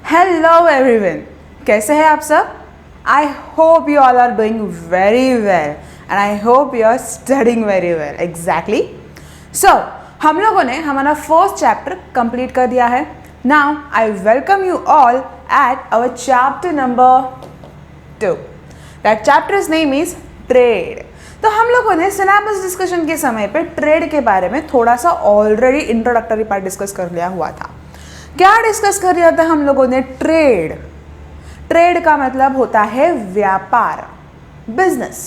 Hello everyone, कैसे हैं आप सब? I hope you all are doing very well and I hope you are studying very well. Exactly. So हम लोगों ने हमारा फर्स्ट चैप्टर कंप्लीट कर दिया है. Now I welcome you all at our chapter number 2. That chapter's name is trade. तो हम लोगों ने सिलेबस डिस्कशन के समय पे ट्रेड के बारे में थोड़ा सा ऑलरेडी इंट्रोडक्टरी पार्ट डिस्कस कर लिया हुआ था. क्या डिस्कस कर लिया था हम लोगों ने? ट्रेड. ट्रेड का मतलब होता है व्यापार, business,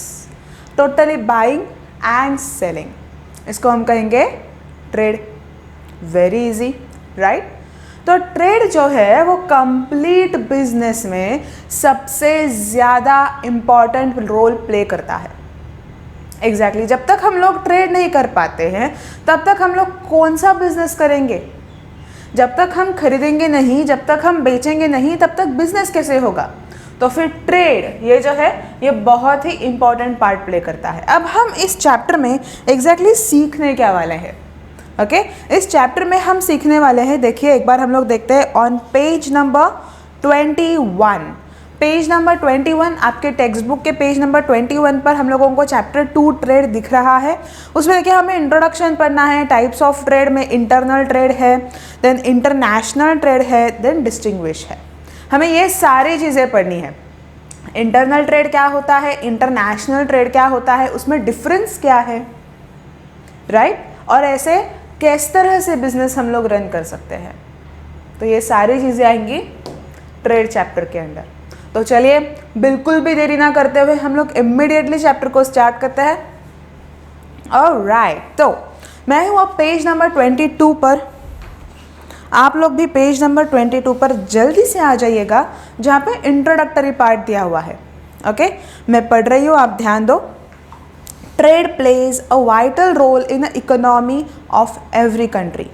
totally buying and selling. इसको हम कहेंगे ट्रेड. Very easy, right? तो ट्रेड जो है वो कंप्लीट बिजनेस में सबसे ज़्यादा इम्पॉर्टेंट रोल प्ले करता है. एग्जैक्टली. जब तक हम लोग ट्रेड नहीं कर पाते हैं तब तक हम लोग कौन सा बिजनेस करेंगे? जब तक हम खरीदेंगे नहीं, जब तक हम बेचेंगे नहीं, तब तक बिजनेस कैसे होगा? तो फिर ट्रेड ये जो है ये बहुत ही इंपॉर्टेंट पार्ट प्ले करता है. अब हम इस चैप्टर में एग्जैक्टली सीखने क्या वाले हैं? ओके, इस चैप्टर में हम सीखने वाले हैं. देखिए एक बार हम लोग देखते हैं on page number 21. Page number 21, आपके टेक्स्ट बुक के पेज नंबर 21 पर हम लोगों को चैप्टर 2 ट्रेड दिख रहा है. उसमें देखिए हमें इंट्रोडक्शन पढ़ना है. टाइप्स ऑफ ट्रेड में इंटरनल ट्रेड है, देन इंटरनेशनल ट्रेड है, देन डिस्टिंग्विश है. हमें ये सारी चीज़ें पढ़नी है. इंटरनल ट्रेड क्या होता है, इंटरनेशनल ट्रेड क्या होता है, उसमें डिफरेंस क्या है, राइट? और ऐसे किस तरह से बिजनेस हम लोग रन कर सकते हैं. तो ये सारी चीज़ें आएंगी ट्रेड चैप्टर के अंदर. तो चलिए बिल्कुल भी देरी ना करते हुए हम लोग इमीडिएटली चैप्टर को स्टार्ट करते हैं. ऑलराइट. तो मैं हूँ अब पेज नंबर 22 पर. आप लोग भी पेज नंबर 22 पर जल्दी से आ जाइएगा जहाँ पे इंट्रोडक्टरी पार्ट दिया हुआ है. ओके, मैं पढ़ रही हूँ, आप ध्यान दो. Trade plays a vital role in the economy of every country.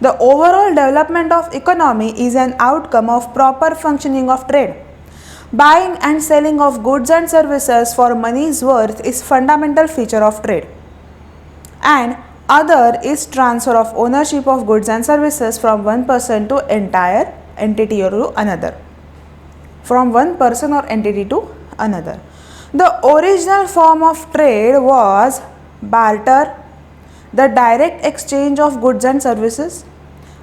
The overall development of economy is an outcome of proper functioning of trade. Buying and selling of goods and services for money's worth is fundamental feature of trade. And other is transfer of ownership of goods and services from one person to entire entity or to another. From one person or entity to another. The original form of trade was barter, the direct exchange of goods and services.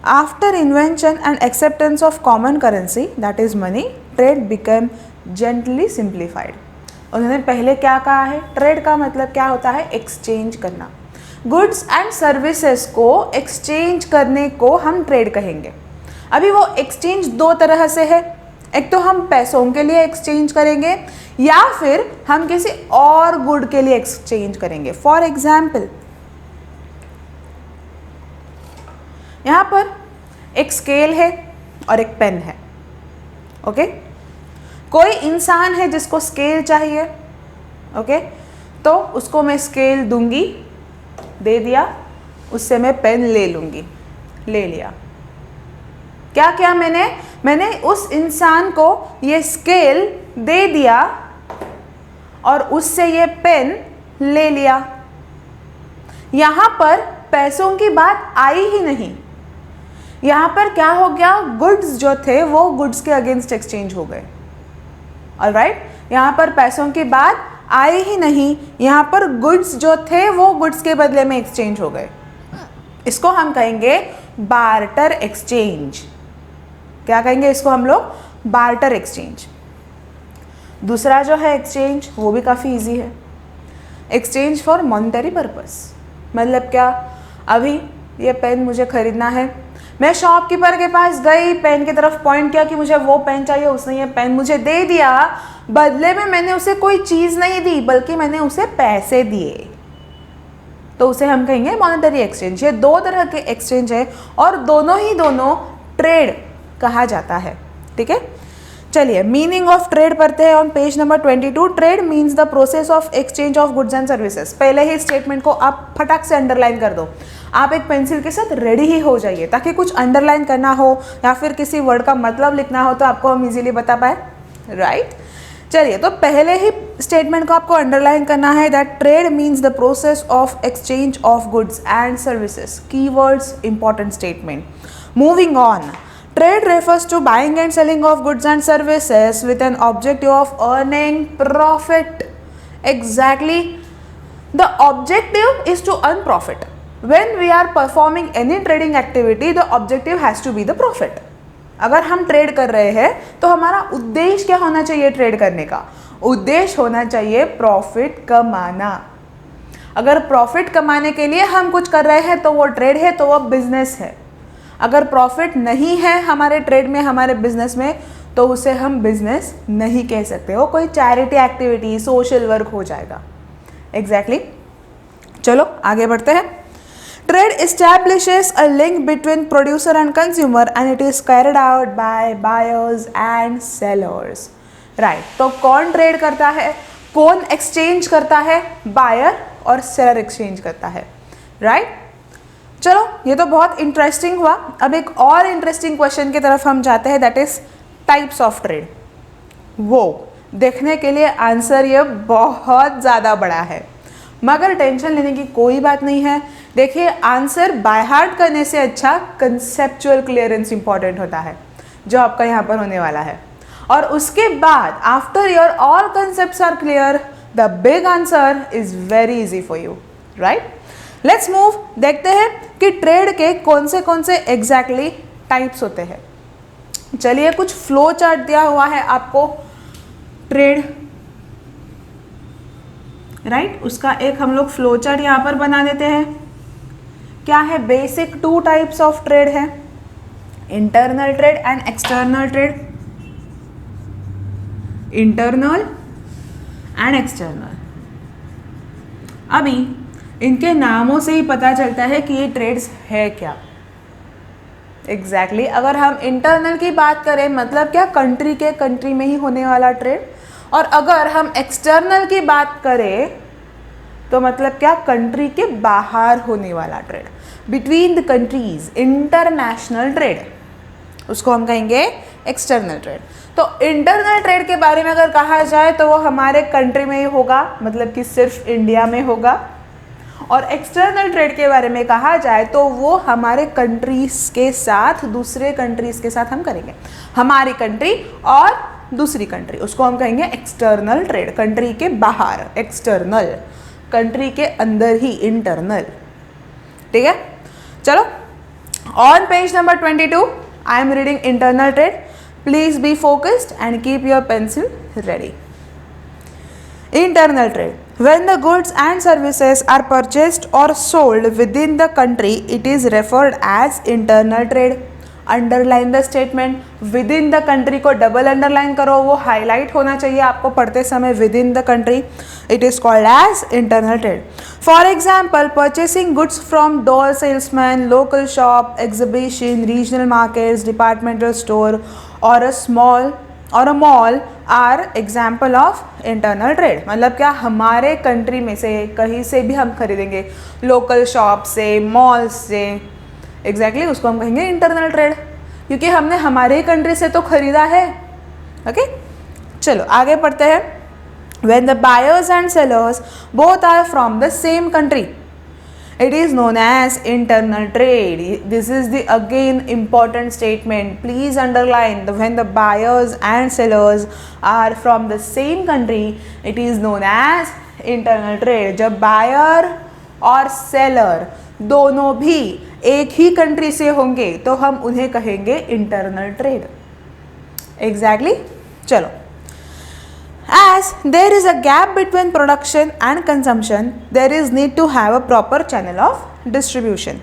After invention and acceptance of common currency, that is money, trade become gently simplified. उन्होंने पहले क्या कहा है? Trade का मतलब क्या होता है? एक्सचेंज करना. गुड्स एंड सर्विसेज को एक्सचेंज करने को हम ट्रेड कहेंगे. अभी वो एक्सचेंज दो तरह से है. एक तो हम पैसों के लिए एक्सचेंज करेंगे या फिर हम किसी और गुड के लिए एक्सचेंज करेंगे. फॉर एग्जाम्पल यहाँ पर एक स्केल है और एक पेन है. ओके, कोई इंसान है जिसको स्केल चाहिए. ओके, तो उसको मैं स्केल दूंगी, दे दिया, उससे मैं पेन ले लूंगी, ले लिया. क्या क्या मैंने उस इंसान को ये स्केल दे दिया और उससे ये पेन ले लिया. यहाँ पर पैसों की बात आई ही नहीं. यहाँ पर क्या हो गया? गुड्स जो थे वो गुड्स के अगेंस्ट एक्सचेंज हो गए. ऑलराइट, यहाँ पर पैसों की बात आई ही नहीं. यहाँ पर गुड्स जो थे वो गुड्स के बदले में एक्सचेंज हो गए. इसको हम कहेंगे बार्टर एक्सचेंज. क्या कहेंगे इसको हम लोग? Barter exchange. दूसरा जो है एक्सचेंज वो भी काफ़ी इजी है. Exchange for monetary purpose. मतलब क्या? अभी ये पेन मुझे खरीदना है. मैं शॉपकीपर के पास गई, पेन की तरफ पॉइंट किया कि मुझे वो पेन चाहिए. उसने ये पेन मुझे दे दिया. बदले में मैंने उसे कोई चीज़ नहीं दी बल्कि मैंने उसे पैसे दिए. तो उसे हम कहेंगे मॉनेटरी एक्सचेंज. ये दो तरह के एक्सचेंज है और दोनों ट्रेड कहा जाता है. ठीक है, चलिए मीनिंग ऑफ ट्रेड पढ़ते हैं on page number 22. Trade means the process of exchange of goods and services. पहले ही स्टेटमेंट को आप फटाक से अंडरलाइन कर दो. आप एक पेंसिल के साथ रेडी ही हो जाइए ताकि कुछ अंडरलाइन करना हो या फिर किसी वर्ड का मतलब लिखना हो तो आपको हम इजीली बता पाए. राइट, चलिए तो पहले ही स्टेटमेंट को आपको अंडरलाइन करना है. That trade means the process of exchange of goods and services. Keywords, important statement. Moving on. Trade refers to buying and selling of goods and services with an objective of earning profit. Exactly. The objective is to earn profit. When we are performing any trading activity, the objective has to be the profit. अगर हम trade कर रहे हैं तो हमारा उद्देश्य क्या होना चाहिए? ट्रेड करने का उद्देश्य होना चाहिए प्रॉफिट कमाना. अगर प्रॉफिट कमाने के लिए हम कुछ कर रहे हैं तो वो ट्रेड है, तो वो बिजनेस है. अगर प्रॉफिट नहीं है हमारे ट्रेड में, हमारे बिजनेस में, तो उसे हम बिजनेस नहीं कह सकते. वो कोई चैरिटी एक्टिविटी, सोशल वर्क हो जाएगा. एग्जैक्टली. चलो आगे बढ़ते हैं. Trade establishes a link between producer and consumer and it is carried out by buyers and sellers. Right. तो कौन ट्रेड करता है, कौन एक्सचेंज करता है? बायर और सेलर एक्सचेंज करता है. राइट. चलो ये तो बहुत इंटरेस्टिंग हुआ. अब एक और इंटरेस्टिंग क्वेश्चन की तरफ हम जाते हैं, that is types of trade. वो देखने के लिए आंसर ये बहुत ज़्यादा बड़ा है, मगर टेंशन लेने की कोई बात नहीं है. देखिए, आंसर बाय हार्ट करने से अच्छा कंसेप्चुअल क्लियरेंस इंपॉर्टेंट होता है, जो आपका यहाँ पर होने वाला है. और उसके बाद after your all concepts are clear, the big answer is very easy for you. Right. Let's move. देखते हैं कि ट्रेड के कौन से एग्जैक्टली टाइप्स होते हैं. चलिए, कुछ फ्लो चार्ट दिया हुआ है आपको ट्रेड. राइट. उसका एक हम लोग फ्लो चार्ट यहाँ पर बना देते हैं. क्या है? बेसिक 2 टाइप्स ऑफ ट्रेड है, internal trade and external trade. Internal and external. अभी इनके नामों से ही पता चलता है कि ये ट्रेड्स है क्या. एग्जैक्टली. अगर हम इंटरनल की बात करें, मतलब क्या? कंट्री के कंट्री में ही होने वाला ट्रेड. और अगर हम एक्सटर्नल की बात करें तो मतलब क्या? कंट्री के बाहर होने वाला trade, between the countries, international trade, उसको हम कहेंगे एक्सटर्नल ट्रेड. तो इंटरनल ट्रेड के बारे में अगर कहा जाए तो वो हमारे कंट्री में ही होगा, मतलब कि सिर्फ इंडिया में होगा. और एक्सटर्नल ट्रेड के बारे में कहा जाए तो वो हमारे कंट्रीज के साथ, दूसरे कंट्रीज के साथ हम करेंगे. हमारी कंट्री और दूसरी कंट्री, उसको हम कहेंगे एक्सटर्नल ट्रेड. कंट्री के बाहर एक्सटर्नल, कंट्री के अंदर ही इंटरनल. ठीक है. चलो, on page number 22 I am reading internal trade. Please be focused and keep your pencil ready. Internal trade. When the goods and services are purchased or sold within the country, it is referred as internal trade. Underline the statement. Within the country को double underline करो, वो highlight होना चाहिए आपको पढ़ते समय. Within the country, it is called as internal trade. For example, purchasing goods from door salesman, local shop, exhibition, regional markets, departmental store, or a mall are example of internal trade. मतलब क्या? हमारे country में से कहीं से भी हम खरीदेंगे, लोकल शॉप से, मॉल से. एग्जैक्टली. उसको हम कहेंगे इंटरनल ट्रेड, क्योंकि हमने हमारे ही कंट्री से तो खरीदा है. ओके. चलो आगे पढ़ते हैं. When the buyers and sellers both are from the same country, it is known as internal trade. This is the again important statement. Please underline when the buyers and sellers are from the same country, it is known as internal trade. जब buyer और seller दोनों भी एक ही country से होंगे तो हम उन्हें कहेंगे internal trade. Exactly. चलो. As there is a gap between production and consumption, there is need to have a proper channel of distribution.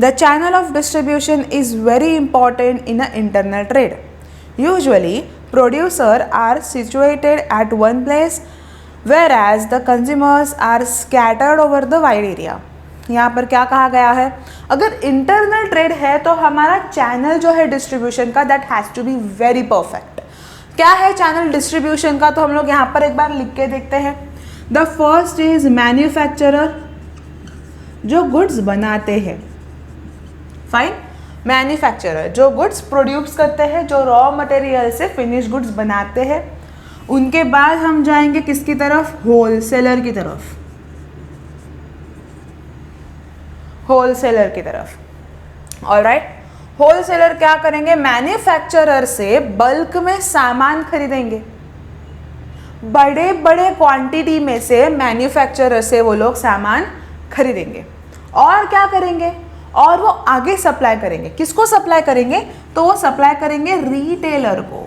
The channel of distribution is very important in an internal trade. Usually, producers are situated at one place, whereas the consumers are scattered over the wide area. यहाँ पर क्या कहा गया है? अगर internal trade है तो हमारा चैनल जो है डिस्ट्रीब्यूशन का, that has to be very perfect. क्या है चैनल डिस्ट्रीब्यूशन का? तो हम लोग यहाँ पर एक बार लिख के देखते हैं. द फर्स्ट इज मैन्युफैक्चरर, जो गुड्स बनाते हैं. फाइन. मैन्युफैक्चरर जो गुड्स प्रोड्यूस करते हैं, जो रॉ मटेरियल से फिनिश गुड्स बनाते हैं. उनके बाद हम जाएंगे किसकी तरफ? होलसेलर की तरफ. होलसेलर की तरफ. ऑलराइट. होलसेलर क्या करेंगे, मैन्युफैक्चरर से बल्क में सामान खरीदेंगे, बड़े बड़े क्वांटिटी में से मैन्युफैक्चरर से वो लोग सामान खरीदेंगे और क्या करेंगे, और वो आगे सप्लाई करेंगे। किसको सप्लाई करेंगे, तो वो सप्लाई करेंगे रिटेलर को।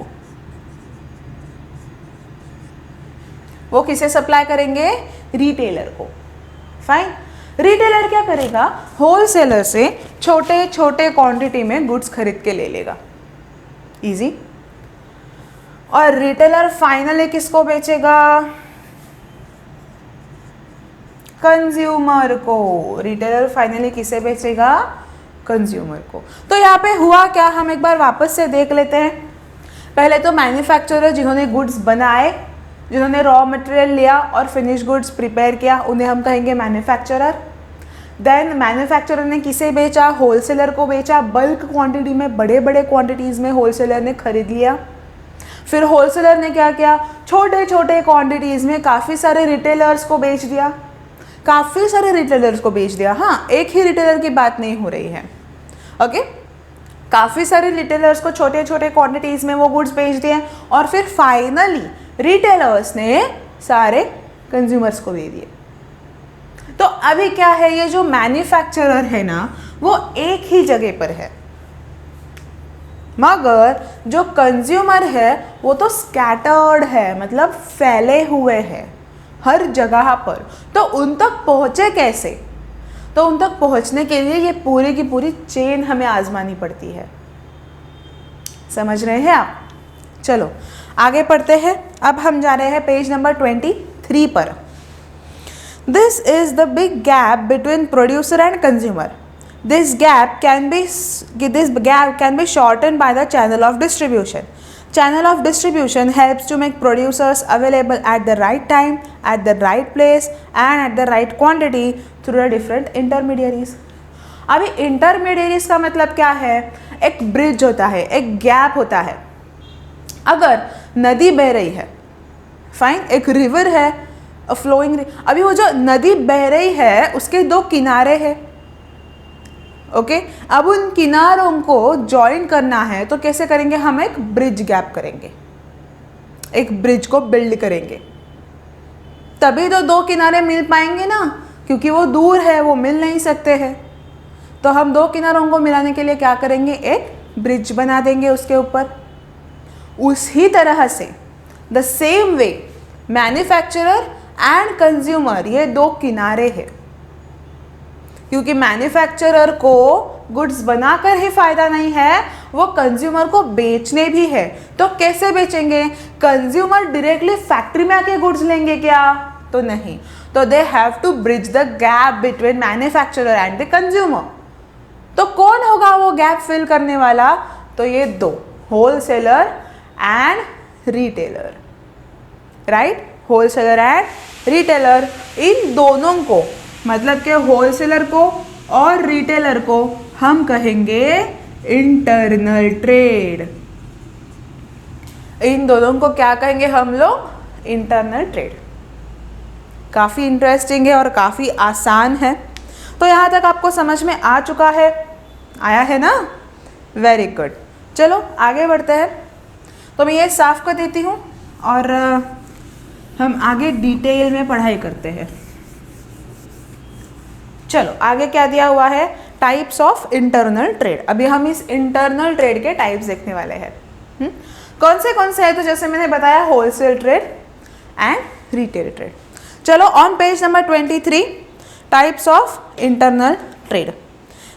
वो किसे सप्लाई करेंगे, रिटेलर को। फाइन, रिटेलर क्या करेगा, होलसेलर से छोटे छोटे क्वांटिटी में गुड्स खरीद के ले लेगा, इजी। और रिटेलर फाइनली किसको बेचेगा, कंज्यूमर को। रिटेलर फाइनली किसे बेचेगा, कंज्यूमर को। तो यहाँ पे हुआ क्या, हम एक बार वापस से देख लेते हैं। पहले तो मैन्युफैक्चरर जिन्होंने गुड्स बनाए, जिन्होंने रॉ मटेरियल लिया और फिनिश गुड्स प्रिपेयर किया, उन्हें हम कहेंगे मैन्युफैक्चरर। देन मैन्युफैक्चरर ने किसे बेचा, होलसेलर को बेचा, बल्क क्वांटिटी में, बड़े बड़े क्वांटिटीज़ में होलसेलर ने खरीद लिया। फिर होलसेलर ने क्या किया, छोटे छोटे क्वांटिटीज़ में काफ़ी सारे रिटेलर्स को बेच दिया, काफ़ी सारे रिटेलर्स को बेच दिया। हाँ, एक ही रिटेलर की बात नहीं हो रही है, ओके। काफ़ी सारे रिटेलर्स को छोटे छोटे क्वांटिटीज़ में वो गुड्स बेच दिए और फिर फाइनली रिटेलर्स ने सारे कंज्यूमर्स को दे दिए। तो अभी क्या है, ये जो मैन्युफैक्चरर है ना, वो एक ही जगह पर है, मगर जो कंज्यूमर है वो तो स्कैटर्ड है, मतलब फैले हुए हैं हर जगह पर। तो उन तक पहुँचे कैसे, तो उन तक पहुँचने के लिए ये पूरी की पूरी चेन हमें आजमानी पड़ती है। समझ रहे हैं आप? चलो आगे पढ़ते हैं। अब हम जा रहे हैं पेज नंबर 23 पर। This is the big gap between producer and consumer. This gap can be shortened by the channel of distribution. Channel of distribution helps to make producers available at the right time, at the right place and at the right quantity through the different intermediaries. अभी intermediaries का मतलब क्या है, एक bridge होता है, एक gap होता है। अगर नदी बह रही है, फाइन, एक रिवर है, फ्लोइंग, अभी वो जो नदी बह रही है उसके दो किनारे हैं, ओके। अब उन किनारों को जॉइन करना है तो कैसे करेंगे, हम एक ब्रिज गैप करेंगे, एक ब्रिज को बिल्ड करेंगे, तभी तो दो किनारे मिल पाएंगे ना, क्योंकि वो दूर है, वो मिल नहीं सकते हैं। तो हम दो किनारों को मिलाने के लिए क्या करेंगे, एक ब्रिज बना देंगे उसके ऊपर। उसी तरह से the same way manufacturer and consumer, ये दो किनारे हैं, क्योंकि मैन्युफैक्चरर को गुड्स बनाकर ही फायदा नहीं है, वो कंज्यूमर को बेचने भी है। तो कैसे बेचेंगे, कंज्यूमर डायरेक्टली फैक्ट्री में आके गुड्स लेंगे क्या, तो नहीं। तो they have to bridge the gap between manufacturer and the consumer. तो कौन होगा वो गैप फिल करने वाला, तो ये दो, wholesaler and retailer, right. Wholesaler and retailer, इन दोनों को, मतलब कि होलसेलर को और रिटेलर को हम कहेंगे इंटरनल ट्रेड। इन दोनों को क्या कहेंगे हम लोग, इंटरनल ट्रेड। काफ़ी इंटरेस्टिंग है और काफ़ी आसान है। तो यहाँ तक आपको समझ में आ चुका है, आया है ना, वेरी गुड। चलो आगे बढ़ते हैं। तो मैं ये साफ कर देती हूँ और हम आगे डिटेल में पढ़ाई करते हैं। चलो आगे क्या दिया हुआ है, टाइप्स ऑफ इंटरनल ट्रेड। अभी हम इस इंटरनल ट्रेड के टाइप्स देखने वाले हैं। कौन से है, तो जैसे मैंने बताया, wholesale trade and retail trade. चलो on page number 23, types of internal trade.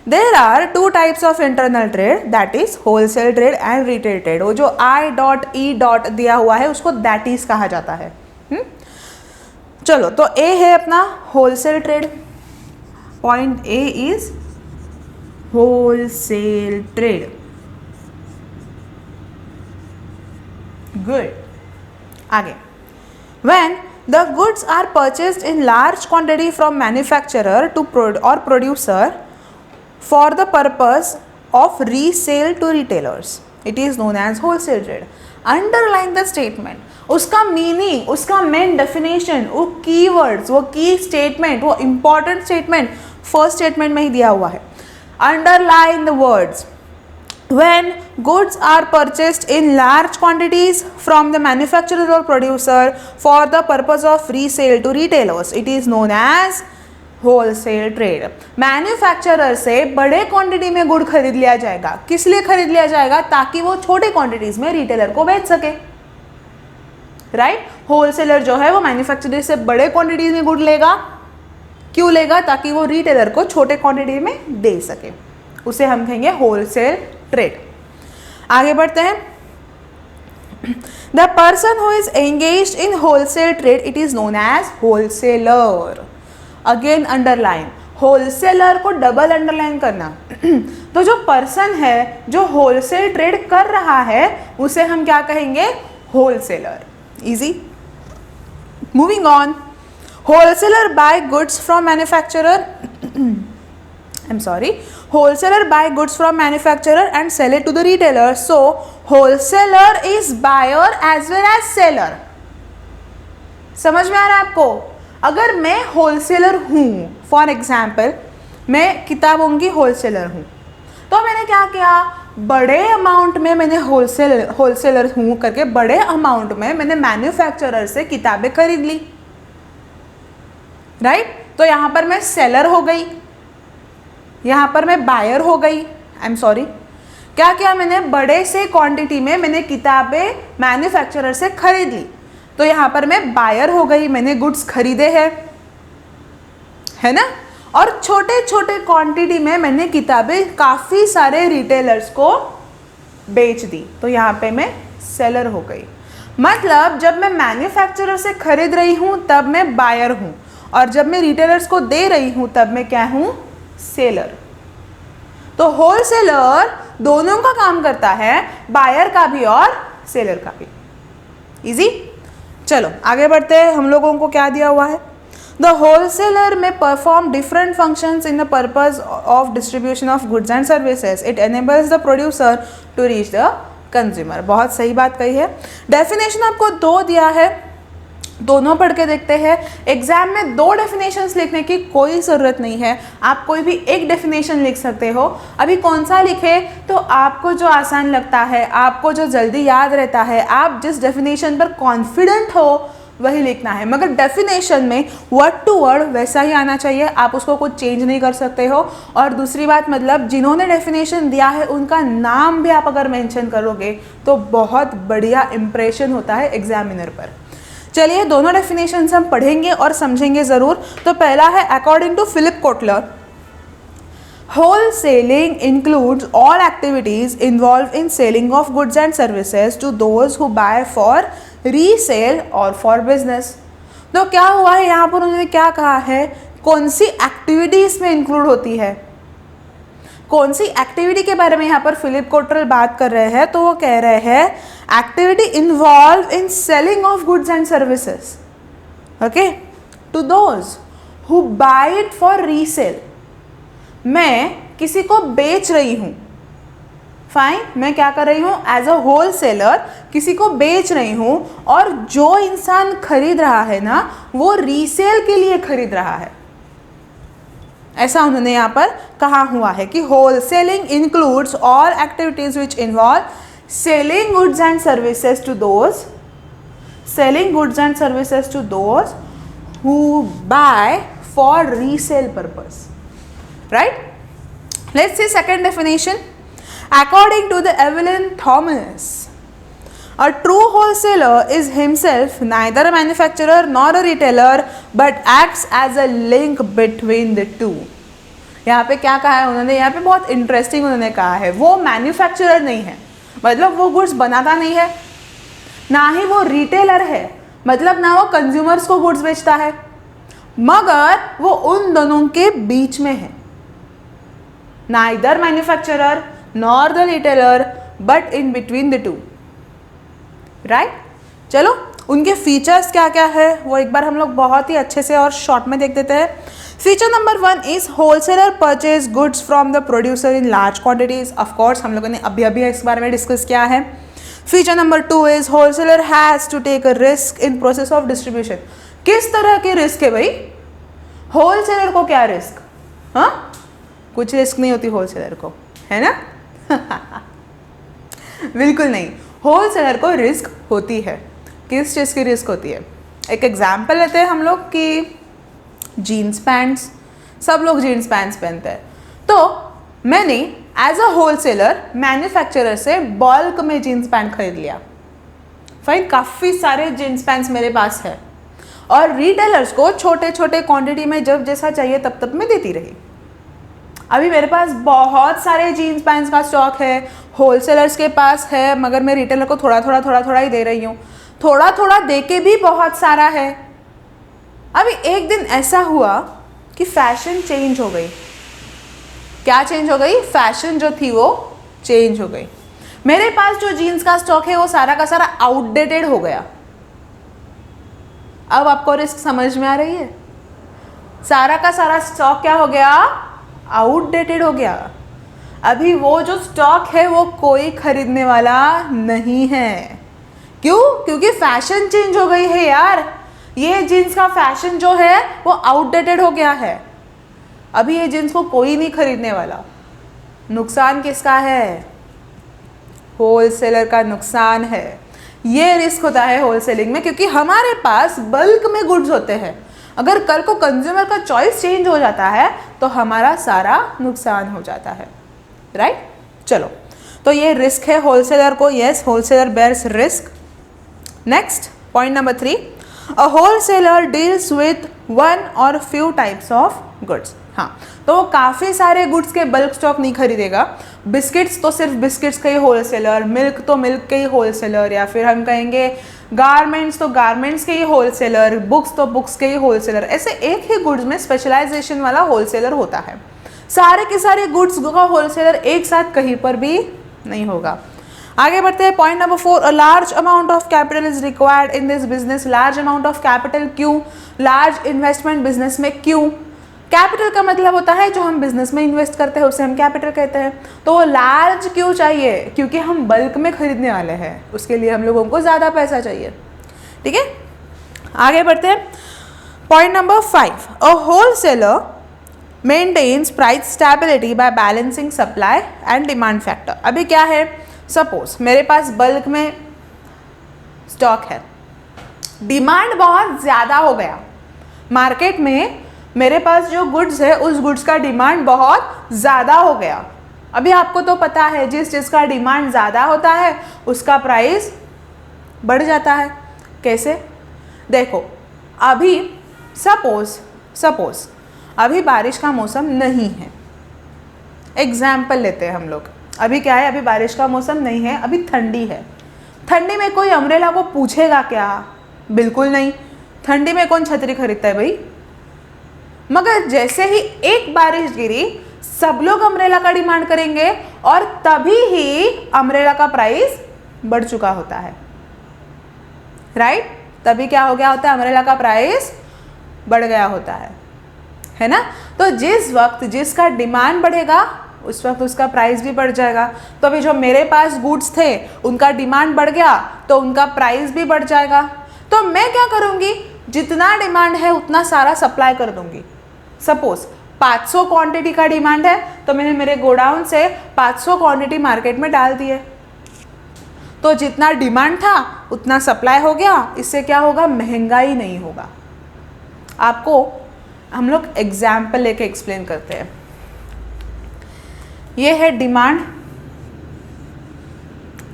There are two types of internal trade, that is wholesale trade and retail trade. वो जो I.E. दिया हुआ है उसको दैट इज कहा जाता है। चलो तो ए है अपना wholesale trade. Point A is wholesale trade. Good. आगे, when the goods are purchased in large quantity from manufacturer to producer for the purpose of resale to retailers, it is known as wholesale trade. Underline the statement. उसका meaning, उसका main definition, वो keywords, वो की statement, वो important statement first statement में ही दिया हुआ है। Underline the words. when goods are purchased in large quantities from the manufacturer or producer for the purpose of resale to retailers, it is known as wholesale trade. Manufacturer से बड़े quantity में good खरीद लिया जाएगा। किस लिए खरीद लिया जाएगा? ताकि वो छोटे क्वांटिटीज में रिटेलर को बेच सके, राइट? होलसेलर जो है वो मैन्युफैक्चरर से बड़े क्वांटिटीज में गुड लेगा। क्यों लेगा? ताकि वो रिटेलर को छोटे क्वांटिटी में दे सके। उसे हम कहेंगे होलसेल ट्रेड। आगे बढ़ते हैं। The person who is engaged in wholesale trade, it is known as wholesaler. Again underline, wholesaler को डबल अंडरलाइन करना। तो जो पर्सन है जो होलसेल ट्रेड कर रहा है उसे हम क्या कहेंगे? Wholesaler. Easy. Moving on, wholesaler buy goods from manufacturer, wholesaler buy goods from manufacturer and sell it to the retailer. So wholesaler is buyer as well as seller. समझ में आ रहा है आपको? अगर मैं होलसेलर हूँ, फॉर एग्जाम्पल मैं किताबों की होलसेलर हूँ, तो मैंने क्या किया? बड़े अमाउंट में मैंने होलसेलर हूँ करके बड़े अमाउंट में मैंने मैन्युफैक्चरर से किताबें खरीद ली, राइट? तो यहाँ पर मैं सेलर हो गई, यहाँ पर मैं बायर हो गई। आई एम सॉरी, क्या किया मैंने? बड़े से क्वांटिटी में मैंने किताबें मैन्युफैक्चरर से खरीद ली, तो यहाँ पर मैं बायर हो गई, मैंने गुड्स खरीदे हैं, है ना? और छोटे छोटे क्वांटिटी में मैंने किताबें काफ़ी सारे रिटेलर्स को बेच दी, तो यहाँ पे मैं सेलर हो गई। मतलब जब मैं मैन्युफैक्चरर से खरीद रही हूँ तब मैं बायर हूँ, और जब मैं रिटेलर्स को दे रही हूँ तब मैं क्या हूँ? सेलर। तो होलसेलर दोनों का काम करता है, बायर का भी और सेलर का भी। इजी। चलो आगे बढ़ते हैं। हम लोगों को क्या दिया हुआ है? The wholesaler may perform different functions in the purpose of distribution of goods and services. It enables the producer to reach the consumer. बहुत सही बात कही है। डेफिनेशन आपको दो दिया है, दोनों पढ़ के देखते हैं। एग्जाम में दो डेफिनेशंस लिखने की कोई ज़रूरत नहीं है, आप कोई भी एक डेफिनेशन लिख सकते हो। अभी कौन सा लिखे तो आपको जो आसान लगता है, आपको जो जल्दी याद रहता है, आप जिस डेफिनेशन पर कॉन्फिडेंट हो वही लिखना है। मगर डेफिनेशन में वर्ड टू वर्ड वैसा ही आना चाहिए, आप उसको कुछ चेंज नहीं कर सकते हो। और दूसरी बात, मतलब जिन्होंने डेफिनेशन दिया है उनका नाम भी आप अगर मेंशन करोगे तो बहुत बढ़िया इंप्रेशन होता है एग्जामिनर पर। चलिए दोनों डेफिनेशंस हम पढ़ेंगे और समझेंगे ज़रूर। तो पहला है according to Philip Kotler, wholesaling includes all activities involved in selling of goods and services to those who buy for resale or for business। तो क्या हुआ है यहाँ पर, उन्होंने क्या कहा है? कौन सी एक्टिविटी इसमें इंक्लूड होती है? कौन सी एक्टिविटी के बारे में यहाँ पर फिलिप कोटलर बात कर रहे हैं? तो वो कह रहे हैं activity involve in selling of goods and services, okay, to those who buy it for resale. मैं किसी को बेच रही हूँ, फाइन, मैं क्या कर रही हूँ? एज अ होलसेलर किसी को बेच रही हूँ, और जो इंसान खरीद रहा है ना वो रीसेल के लिए खरीद रहा है। ऐसा उन्होंने यहाँ पर कहा हुआ है कि wholesaling includes all activities which involve selling goods and services to those who buy for resale purpose, right? Let's see second definition. According to the Evelyn Thomas, a true wholesaler is himself neither a manufacturer nor a retailer but acts as a link between the two। यहाँ पे क्या कहा है उन्होंने? यहाँ पे बहुत interesting उन्होंने कहा है, वो मैन्युफैक्चरर नहीं है, मतलब वो गुड्स बनाता नहीं है, ना ही वो रिटेलर है, मतलब ना वो कंज्यूमर्स को गुड्स बेचता है, मगर वो उन दोनों के बीच में है। neither manufacturer nor the retailer but in between the two, right? चलो उनके फीचर्स क्या क्या है वो एक बार हम लोग बहुत ही अच्छे से और शॉर्ट में देख देते हैं। Feature number 1 is wholesaler purchase goods from the producer in large quantities. Of course हम लोगों ने अभी अभी इस बारे में डिस्कस किया है। Feature number 2 is wholesaler has to take a risk in process of distribution. किस तरह के रिस्क है भाई? होलसेलर को क्या रिस्क? हाँ, कुछ रिस्क नहीं होती होलसेलर को, है ना? बिल्कुल नहीं, होलसेलर को रिस्क होती है। किस चीज़ की रिस्क होती है? एक एग्जाम्पल लेते हैं हम लोग कि जीन्स पैंट्स, सब लोग जीन्स पैंट्स पहनते हैं, तो मैंने एज अ होलसेलर मैन्युफैक्चरर से बल्क में जीन्स पैंट खरीद लिया, फाइन, काफ़ी सारे जीन्स पैंट्स मेरे पास है, और रिटेलर्स को छोटे छोटे क्वांटिटी में जब जैसा चाहिए तब तब मैं देती रही। अभी मेरे पास बहुत सारे जीन्स पैंट्स का स्टॉक है, होलसेलर्स के पास है, मगर मैं रिटेलर को थोड़ा थोड़ा ही दे रही हूँ, थोड़ा थोड़ा दे के भी बहुत सारा है। अभी एक दिन ऐसा हुआ कि फैशन चेंज हो गई। क्या चेंज हो गई? फैशन जो थी वो चेंज हो गई। मेरे पास जो जीन्स का स्टॉक है वो सारा का सारा आउटडेटेड हो गया। अब आपको रिस्क समझ में आ रही है? सारा का सारा स्टॉक क्या हो गया? आउटडेटेड हो गया। अभी वो जो स्टॉक है वो कोई खरीदने वाला नहीं है। क्यों? क्योंकि फैशन चेंज हो गई है यार। ये जीन्स का फैशन जो है वो आउटडेटेड हो गया है। अभी ये जीन्स को कोई नहीं खरीदने वाला। नुकसान किसका है? होलसेलर का नुकसान है। ये रिस्क होता है होलसेलिंग में, क्योंकि हमारे पास बल्क में गुड्स होते हैं। अगर कल को कंज्यूमर का चॉइस चेंज हो जाता है तो हमारा सारा नुकसान हो जाता है, राइट? चलो, तो ये रिस्क है होलसेलर को। Yes, wholesaler bears risk. Next point number 3, a wholesaler deals with one or few types of goods. हाँ, तो वो काफ़ी सारे गुड्स के बल्क स्टॉक नहीं खरीदेगा। बिस्किट्स तो सिर्फ बिस्किट्स के ही होलसेलर, मिल्क तो मिल्क के ही होलसेलर, या फिर हम कहेंगे गारमेंट्स तो गारमेंट्स के ही होलसेलर, बुक्स तो बुक्स के ही होलसेलर। ऐसे एक ही गुड्स में स्पेशलाइजेशन वाला होलसेलर होता है। सारे के सारे गुड्स का होलसेलर एक साथ कहीं पर भी नहीं होगा। आगे बढ़ते हैं, point number 4, a large amount of capital is required in this business. Large amount of capital क्यों? लार्ज इन्वेस्टमेंट बिजनेस में क्यों? कैपिटल का मतलब होता है जो हम बिजनेस में इन्वेस्ट करते हैं उसे हम कैपिटल कहते हैं। तो वो लार्ज क्यों चाहिए? क्योंकि हम बल्क में खरीदने वाले हैं, उसके लिए हम लोगों को ज़्यादा पैसा चाहिए। ठीक है, आगे बढ़ते हैं, point number 5, a wholesaler maintains price stability by balancing supply and demand factor. अभी क्या है, सपोज मेरे पास बल्क में स्टॉक है, डिमांड बहुत ज़्यादा हो गया, मार्केट में मेरे पास जो गुड्स है उस गुड्स का डिमांड बहुत ज़्यादा हो गया। अभी आपको तो पता है जिस चीज़ का डिमांड ज़्यादा होता है उसका प्राइस बढ़ जाता है। कैसे? देखो, अभी सपोज अभी बारिश का मौसम नहीं है, एग्जाम्पल लेते हैं हम लोग। अभी क्या है? अभी बारिश का मौसम नहीं है, अभी ठंडी है। ठंडी में कोई अम्ब्रेला को पूछेगा क्या? बिल्कुल नहीं। ठंडी में कौन छतरी खरीदता है भाई? मगर जैसे ही एक बारिश गिरी सब लोग अम्ब्रेला का डिमांड करेंगे और तभी ही अम्ब्रेला का प्राइस बढ़ चुका होता है, राइट? तभी क्या हो गया होता है? अम्ब्रेला का प्राइस बढ़ गया होता है ना? तो जिस वक्त जिसका डिमांड बढ़ेगा उस वक्त उसका प्राइस भी बढ़ जाएगा। तो अभी जो मेरे पास गुड्स थे उनका डिमांड बढ़ गया तो उनका प्राइस भी बढ़ जाएगा। तो मैं क्या करूँगी? जितना डिमांड है उतना सारा सप्लाई कर दूंगी। सपोज 500 क्वांटिटी का डिमांड है तो मैंने मेरे गोडाउन से 500 क्वांटिटी मार्केट में डाल दिए, तो जितना डिमांड था उतना सप्लाई हो गया। इससे क्या होगा? महंगाई नहीं होगा। आपको हम लोग एग्जाम्पल लेके एक्सप्लेन करते हैं। ये है डिमांड,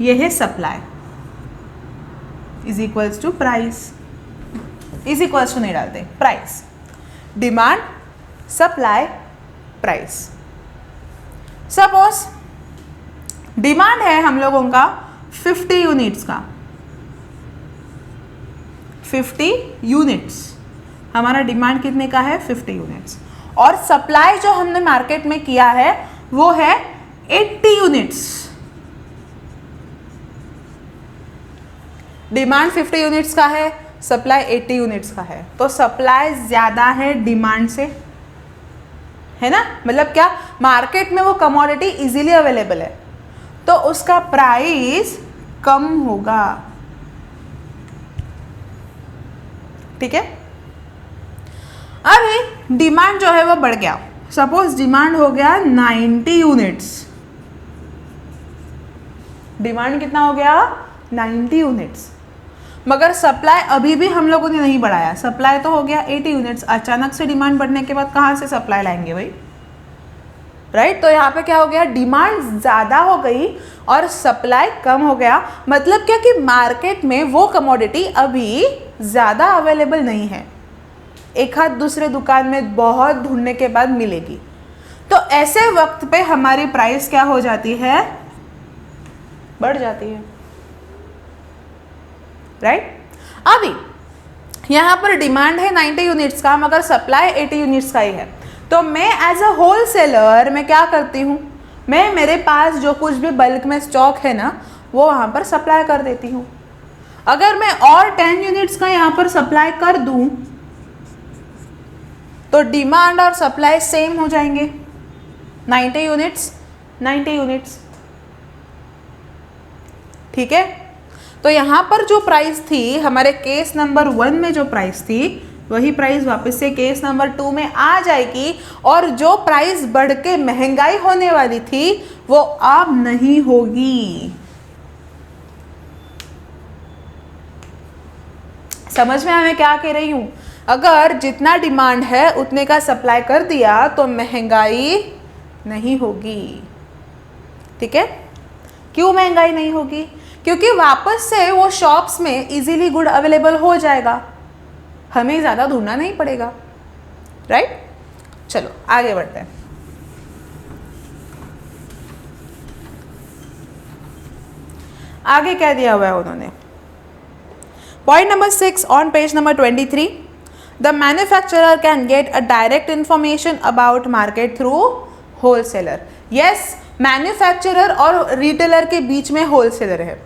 ये है supply, is equals to price. Is equals to नहीं डालते, price, demand, supply, price. Suppose demand है हम लोगों का 50 यूनिट्स का, 50 यूनिट्स हमारा डिमांड कितने का है? 50 यूनिट्स। और सप्लाई जो हमने मार्केट में किया है वो है 80 यूनिट्स। डिमांड 50 यूनिट्स का है, सप्लाई 80 यूनिट्स का है, तो सप्लाई ज़्यादा है डिमांड से, है ना? मतलब क्या? मार्केट में वो कमोडिटी इजीली अवेलेबल है तो उसका प्राइस कम होगा। ठीक है, अभी डिमांड जो है वो बढ़ गया। सपोज डिमांड हो गया 90 यूनिट्स, डिमांड कितना हो गया 90 यूनिट्स, मगर सप्लाई अभी भी हम लोगों ने नहीं बढ़ाया, सप्लाई तो हो गया 80 यूनिट्स। अचानक से डिमांड बढ़ने के बाद कहाँ से सप्लाई लाएंगे भाई, राइट? तो यहाँ पे क्या हो गया, डिमांड ज़्यादा हो गई और सप्लाई कम हो गया। मतलब क्या कि मार्केट में वो कमोडिटी अभी ज़्यादा अवेलेबल नहीं है, एक हाथ दूसरे दुकान में बहुत ढूंढने के बाद मिलेगी। तो ऐसे वक्त पे हमारी प्राइस क्या हो जाती है, बढ़ जाती है, राइट? अभी यहाँ पर डिमांड है 90 यूनिट्स का, मगर सप्लाई 80 यूनिट्स का ही है। तो मैं एज अ होल सेलर मैं क्या करती हूँ, मैं मेरे पास जो कुछ भी बल्क में स्टॉक है ना वो वहाँ पर सप्लाई कर देती हूँ। अगर मैं और 10 यूनिट्स का यहाँ पर सप्लाई कर दूँ तो डिमांड और सप्लाई सेम हो जाएंगे, 90 यूनिट्स 90 यूनिट्स, ठीक है? तो यहाँ पर जो प्राइस थी हमारे केस नंबर 1 में, जो प्राइस थी वही प्राइस वापस से केस नंबर 2 में आ जाएगी, और जो प्राइस बढ़ के महंगाई होने वाली थी वो अब नहीं होगी। समझ में मैं क्या कह रही हूं? अगर जितना डिमांड है उतने का सप्लाई कर दिया तो महंगाई नहीं होगी, ठीक है? क्यों महंगाई नहीं होगी? क्योंकि वापस से वो शॉप्स में इजीली गुड अवेलेबल हो जाएगा, हमें ज़्यादा ढूंढना नहीं पड़ेगा, राइट? चलो आगे बढ़ते हैं। आगे क्या दिया हुआ है उन्होंने, point number 6 on page number 23, the manufacturer can get a direct information about market through wholesaler. Yes, manufacturer और रिटेलर के बीच में होलसेलर है,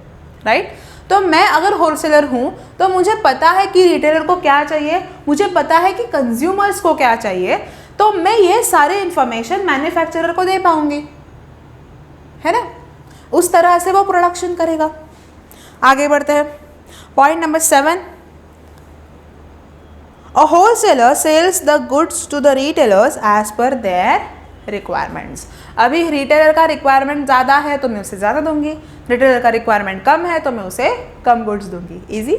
राइट? तो मैं अगर होलसेलर हूँ तो मुझे पता है कि रिटेलर को क्या चाहिए, मुझे पता है कि कंज्यूमर्स को क्या चाहिए, तो मैं ये सारे इंफॉर्मेशन मैन्युफैक्चरर को दे पाऊंगी, है ना? उस तरह से वो प्रोडक्शन करेगा। आगे बढ़ते हैं, point number 7, a wholesaler sells the goods to the retailers as per their requirements. अभी रिटेलर का रिक्वायरमेंट ज़्यादा है तो मैं उसे ज़्यादा दूंगी, रिटेलर का रिक्वायरमेंट कम है तो मैं उसे कम गुड्स दूंगी। इजी।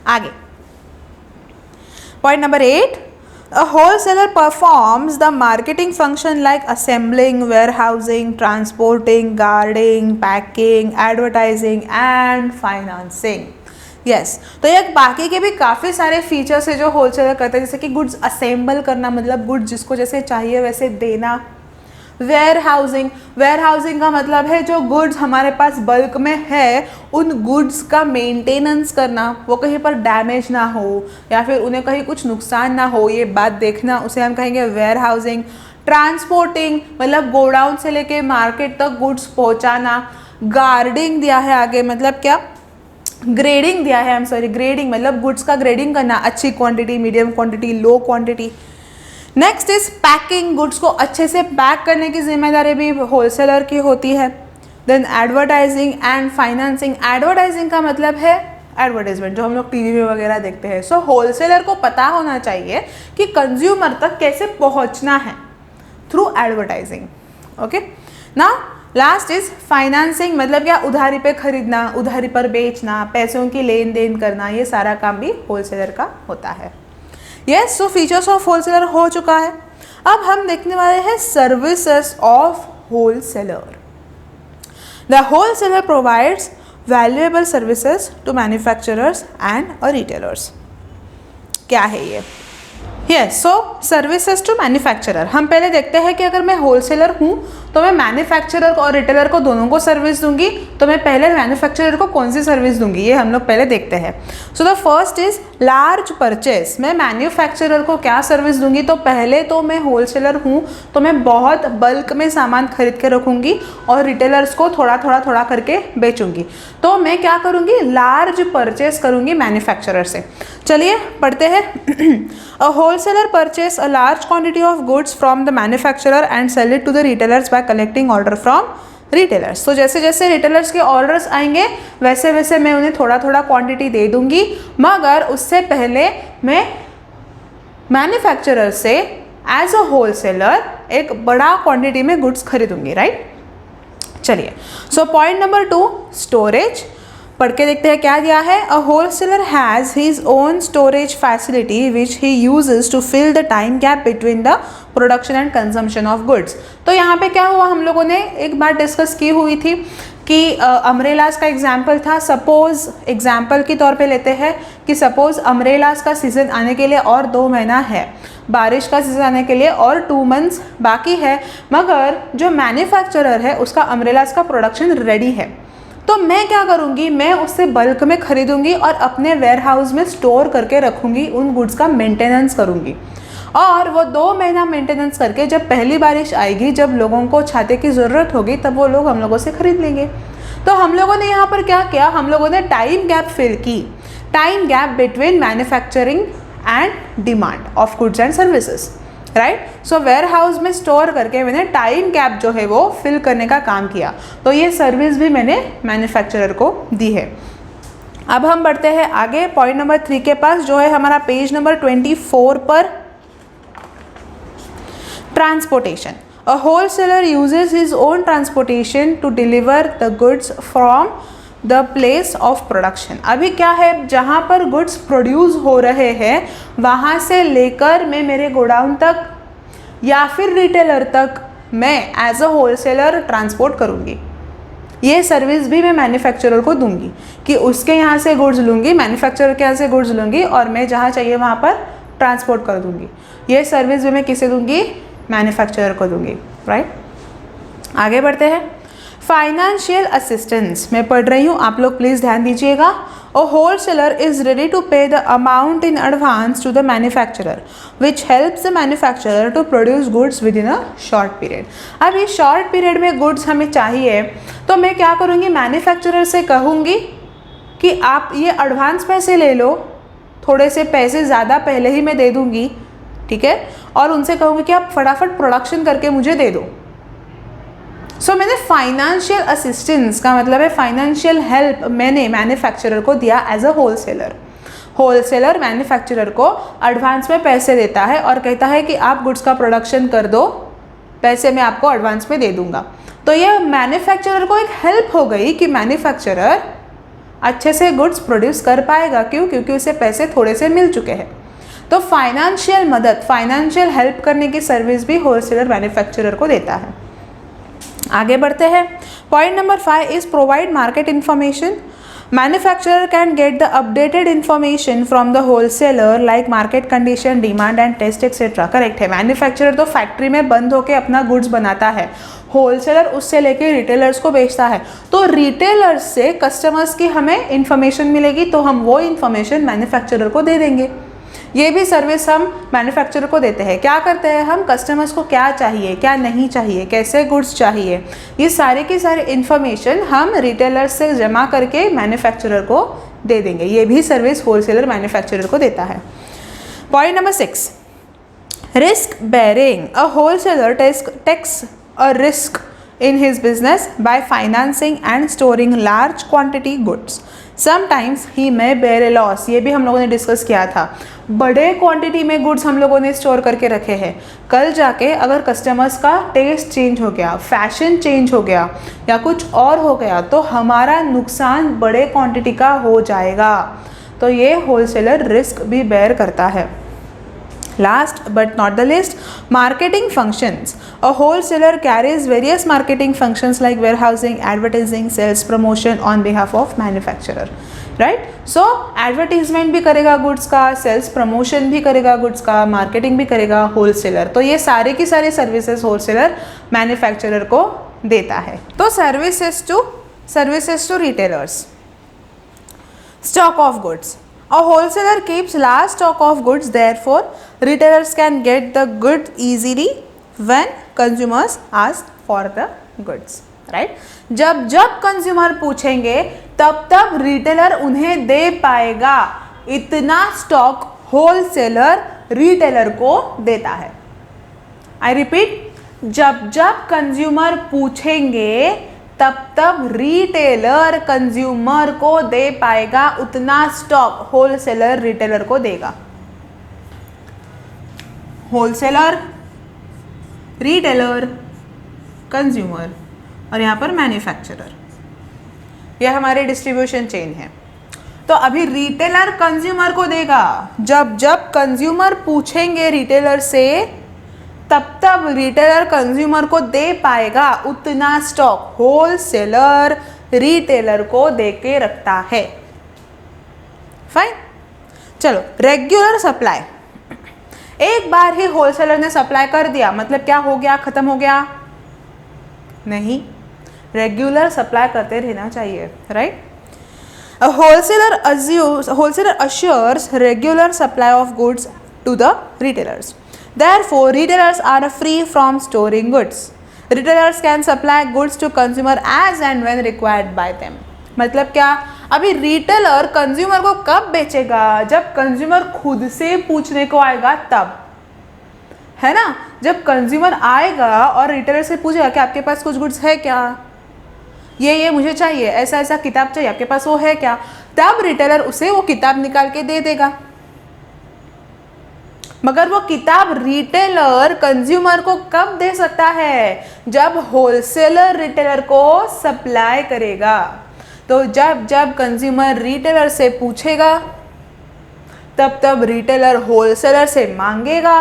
आगे point number 8, a wholesaler performs the marketing function like assembling, warehousing, transporting, grading, packing, advertising and financing. Yes, तो ये बाकी के भी काफ़ी सारे फीचर्स है जो होलसेलर करते हैं, जैसे कि गुड्स असेंबल करना, मतलब गुड्स जिसको जैसे चाहिए वैसे देना। वेयर हाउसिंग का मतलब है जो गुड्स हमारे पास बल्क में है उन गुड्स का मेंटेनेंस करना, वो कहीं पर डैमेज ना हो या फिर उन्हें कहीं कुछ नुकसान ना हो, ये बात देखना, उसे हम कहेंगे वेयर हाउसिंग। ट्रांसपोर्टिंग मतलब गोडाउन से लेके मार्केट तक गुड्स पहुंचाना। गार्डिंग दिया है आगे, मतलब क्या, ग्रेडिंग दिया है, ग्रेडिंग मतलब गुड्स का ग्रेडिंग करना, अच्छी quantity, medium quantity, low quantity. Next is packing, goods को अच्छे से पैक करने की जिम्मेदारी भी होलसेलर की होती है। Then advertising and financing, advertising का मतलब है एडवर्टाइजमेंट जो हम लोग टीवी में वगैरह देखते हैं। सो होलसेलर को पता होना चाहिए कि कंज्यूमर तक कैसे पहुंचना है थ्रू एडवर्टाइजिंग। ओके, ना लास्ट इज फाइनेंसिंग, मतलब क्या, उधारी पे खरीदना, उधारी पर बेचना, पैसों की लेन देन करना, ये सारा काम भी होलसेलर का होता है। Yes, so features of wholesaler हो चुका है। अब हम देखने वाले हैं services of wholesaler. The wholesaler provides valuable services to manufacturers and retailers. क्या है ये? Yes, so services to manufacturer. हम पहले देखते हैं कि अगर मैं होलसेलर हूँ तो मैं मैन्युफैक्चरर और रिटेलर को दोनों को सर्विस दूंगी, तो मैं पहले मैन्युफैक्चरर को कौन सी सर्विस दूंगी ये हम लोग पहले देखते हैं। So the first is large purchase. मैं मैन्युफैक्चरर को क्या सर्विस दूंगी? तो पहले तो मैं होलसेलर हूँ तो मैं बहुत बल्क में सामान खरीद के रखूँगी और रिटेलर्स को थोड़ा थोड़ा करके बेचूंगी। तो मैं क्या करूँगी? लार्ज परचेस करूँगी मैन्युफैक्चरर से। चलिए पढ़ते हैं। A wholesaler purchase a large quantity of goods from the manufacturer and sell it to the retailers by collecting order from retailers. तो जैसे जैसे रिटेलर्स के ऑर्डर्स आएंगे वैसे वैसे मैं उन्हें थोड़ा थोड़ा क्वांटिटी दे दूंगी, मगर उससे पहले मैं मैन्युफैक्चरर से एज अ होलसेलर एक बड़ा क्वांटिटी में गुड्स खरीदूंगी, राइट? चलिए, सो पॉइंट नंबर 2, स्टोरेज। पढ़ के देखते हैं क्या दिया है। A wholesaler has his own storage facility which he uses to fill the time gap between the production and consumption of goods. तो यहाँ पे क्या हुआ, हम लोगों ने एक बार डिस्कस की हुई थी कि अम्ब्रेलाज का एग्जाम्पल था। सपोज एग्जाम्पल के तौर पे लेते हैं कि सपोज अम्ब्रेलाज का सीज़न आने के लिए और 2 महीना है, बारिश का सीज़न आने के लिए और 2 मंथ्स बाकी है, मगर जो मैन्युफैक्चरर है उसका अम्ब्रेलाज का प्रोडक्शन रेडी है। तो मैं क्या करूँगी, मैं उससे बल्क में खरीदूँगी और अपने वेयर हाउस में स्टोर करके रखूँगी, उन गुड्स का मेंटेनेंस करूँगी, और वो 2 महीना मेंटेनेंस करके जब पहली बारिश आएगी, जब लोगों को छाते की ज़रूरत होगी, तब वो लोग हम लोगों से ख़रीद लेंगे। तो हम लोगों ने यहाँ पर क्या किया, हम लोगों ने टाइम गैप फिल की, time gap between manufacturing and demand of goods and services, right. So warehouse में स्टोर करके मैंने टाइम गैप जो है वो फिल करने का काम किया। तो ये सर्विस भी मैंने मैन्युफैक्चरर को दी है। अब हम बढ़ते हैं आगे पॉइंट नंबर 3 के पास, जो है हमारा पेज नंबर 24 पर, transportation. A wholesaler uses his own transportation to deliver the goods from the place of production. अभी क्या है, जहाँ पर गुड्स प्रोड्यूस हो रहे हैं वहाँ से लेकर मैं मेरे गोडाउन तक या फिर रिटेलर तक मैं एज अ होलसेलर ट्रांसपोर्ट करूँगी। ये सर्विस भी मैं मैन्युफैक्चरर को दूंगी कि उसके यहाँ से गुड्स लूँगी, मैन्युफैक्चरर के यहाँ से गुड्स लूँगी और मैं जहाँ चाहिए वहाँ पर ट्रांसपोर्ट कर दूँगी। ये सर्विस भी मैं किसे दूँगी, मैन्युफैक्चरर को दूँगी, राइट। आगे बढ़ते हैं, फाइनेंशियल असिस्टेंस मैं पढ़ रही हूँ, आप लोग प्लीज़ ध्यान दीजिएगा। A wholesaler is ready to pay the amount in advance to the manufacturer which helps the manufacturer to produce goods within a short period. अब ये शॉर्ट पीरियड में गुड्स हमें चाहिए, तो मैं क्या करूँगी, मैन्युफैक्चरर से कहूँगी कि आप ये एडवांस पैसे ले लो, थोड़े से पैसे ज़्यादा पहले ही मैं दे दूँगी, ठीक है, और उनसे कहूँगी कि आप फटाफट प्रोडक्शन करके मुझे दे दो। सो मैंने फाइनेंशियल असिस्टेंस का मतलब है फाइनेंशियल हेल्प मैंने मैन्युफैक्चरर को दिया as a wholesaler. Wholesaler manufacturer को एडवांस में पैसे देता है और कहता है कि आप गुड्स का प्रोडक्शन कर दो, पैसे मैं आपको एडवांस में दे दूंगा। तो ये मैन्युफैक्चरर को एक हेल्प हो गई कि मैन्युफैक्चरर अच्छे से गुड्स प्रोड्यूस कर पाएगा। क्यों? क्योंकि उसे पैसे थोड़े से मिल चुके हैं। तो फाइनेंशियल मदद, फाइनेंशियल हेल्प करने की सर्विस भी होलसेलर मैन्युफैक्चरर को देता है। आगे बढ़ते हैं, point number 5 is provide market information. Manufacturer can get the updated information from the wholesaler like market condition, demand and taste etcetera. Correct है, मैन्युफैक्चरर तो फैक्ट्री में बंद होकर अपना गुड्स बनाता है, होलसेलर उससे लेके रिटेलर्स को बेचता है। तो रिटेलर्स से कस्टमर्स की हमें इंफॉर्मेशन मिलेगी, तो हम वो इंफॉर्मेशन मैन्युफैक्चरर को दे देंगे। ये भी सर्विस हम मैन्युफैक्चरर को देते हैं। क्या करते हैं हम, कस्टमर्स को क्या चाहिए, क्या नहीं चाहिए, कैसे गुड्स चाहिए, ये सारे की सारी इन्फॉर्मेशन हम रिटेलर्स से जमा करके मैन्युफैक्चरर को दे देंगे। ये भी सर्विस होलसेलर मैन्युफैक्चरर को देता है। Point number 6, risk bearing. A wholesaler takes a risk in his business by financing and storing large quantity goods. Sometimes he may bear a loss. ये भी हम लोगों ने डिस्कस किया था। बड़े क्वांटिटी में गुड्स हम लोगों ने स्टोर करके रखे हैं, कल जाके अगर कस्टमर्स का टेस्ट चेंज हो गया, फैशन चेंज हो गया या कुछ और हो गया, तो हमारा नुकसान बड़े क्वांटिटी का हो जाएगा। तो ये होलसेलर रिस्क भी बेयर करता है। Last but not the least, marketing functions. A wholesaler carries various marketing functions like warehousing, advertising, sales, promotion on behalf of manufacturer. Right? So advertisement भी करेगा गुड्स का, सेल्स प्रमोशन भी करेगा goods का, marketing भी करेगा होलसेलर। तो ये सारे की सारी सर्विसेज होलसेलर मैन्युफैक्चरर को देता है। तो services to retailers. Stock of goods. A wholesaler keeps large stock of goods, therefore retailers can get the good easily when consumers ask for the goods. Right? जब कंज्यूमर पूछेंगे तब retailer उन्हें दे पाएगा। इतना स्टॉक होलसेलर रिटेलर को देता है। I repeat, जब कंज्यूमर पूछेंगे तब रिटेलर कंज्यूमर को दे पाएगा, उतना स्टॉक होलसेलर रिटेलर को देगा। होलसेलर, रिटेलर, कंज्यूमर, और यहाँ पर मैन्युफैक्चरर। यह हमारी डिस्ट्रीब्यूशन चेन है। तो अभी रिटेलर कंज्यूमर को देगा, जब जब कंज्यूमर पूछेंगे रिटेलर से तब तब रिटेलर कंज्यूमर को दे पाएगा उतना स्टॉक होलसेलर रिटेलर को दे के रखता है। फाइन, चलो रेगुलर सप्लाई, एक बार ही होलसेलर ने सप्लाई कर दिया मतलब क्या हो गया, खत्म हो गया? नहीं, रेगुलर सप्लाई करते रहना चाहिए, right? A wholesaler assures regular supply of goods to the retailers. Therefore, retailers are free from storing goods. Retailers can supply goods to consumer as and when required by them. मतलब क्या? अभी retailer consumer को कब बेचेगा? जब consumer खुद से पूछने को आएगा तब, है ना? जब कंज्यूमर आएगा और रिटेलर से पूछेगा कि आपके पास कुछ गुड्स है क्या, ये मुझे चाहिए, ऐसा ऐसा किताब चाहिए, आपके पास वो है क्या, तब रिटेलर उसे वो किताब निकाल के दे देगा। मगर वो किताब रिटेलर कंज्यूमर को कब दे सकता है? जब होलसेलर रिटेलर को सप्लाई करेगा। तो जब जब कंज्यूमर रिटेलर से पूछेगा तब तब रिटेलर होलसेलर से मांगेगा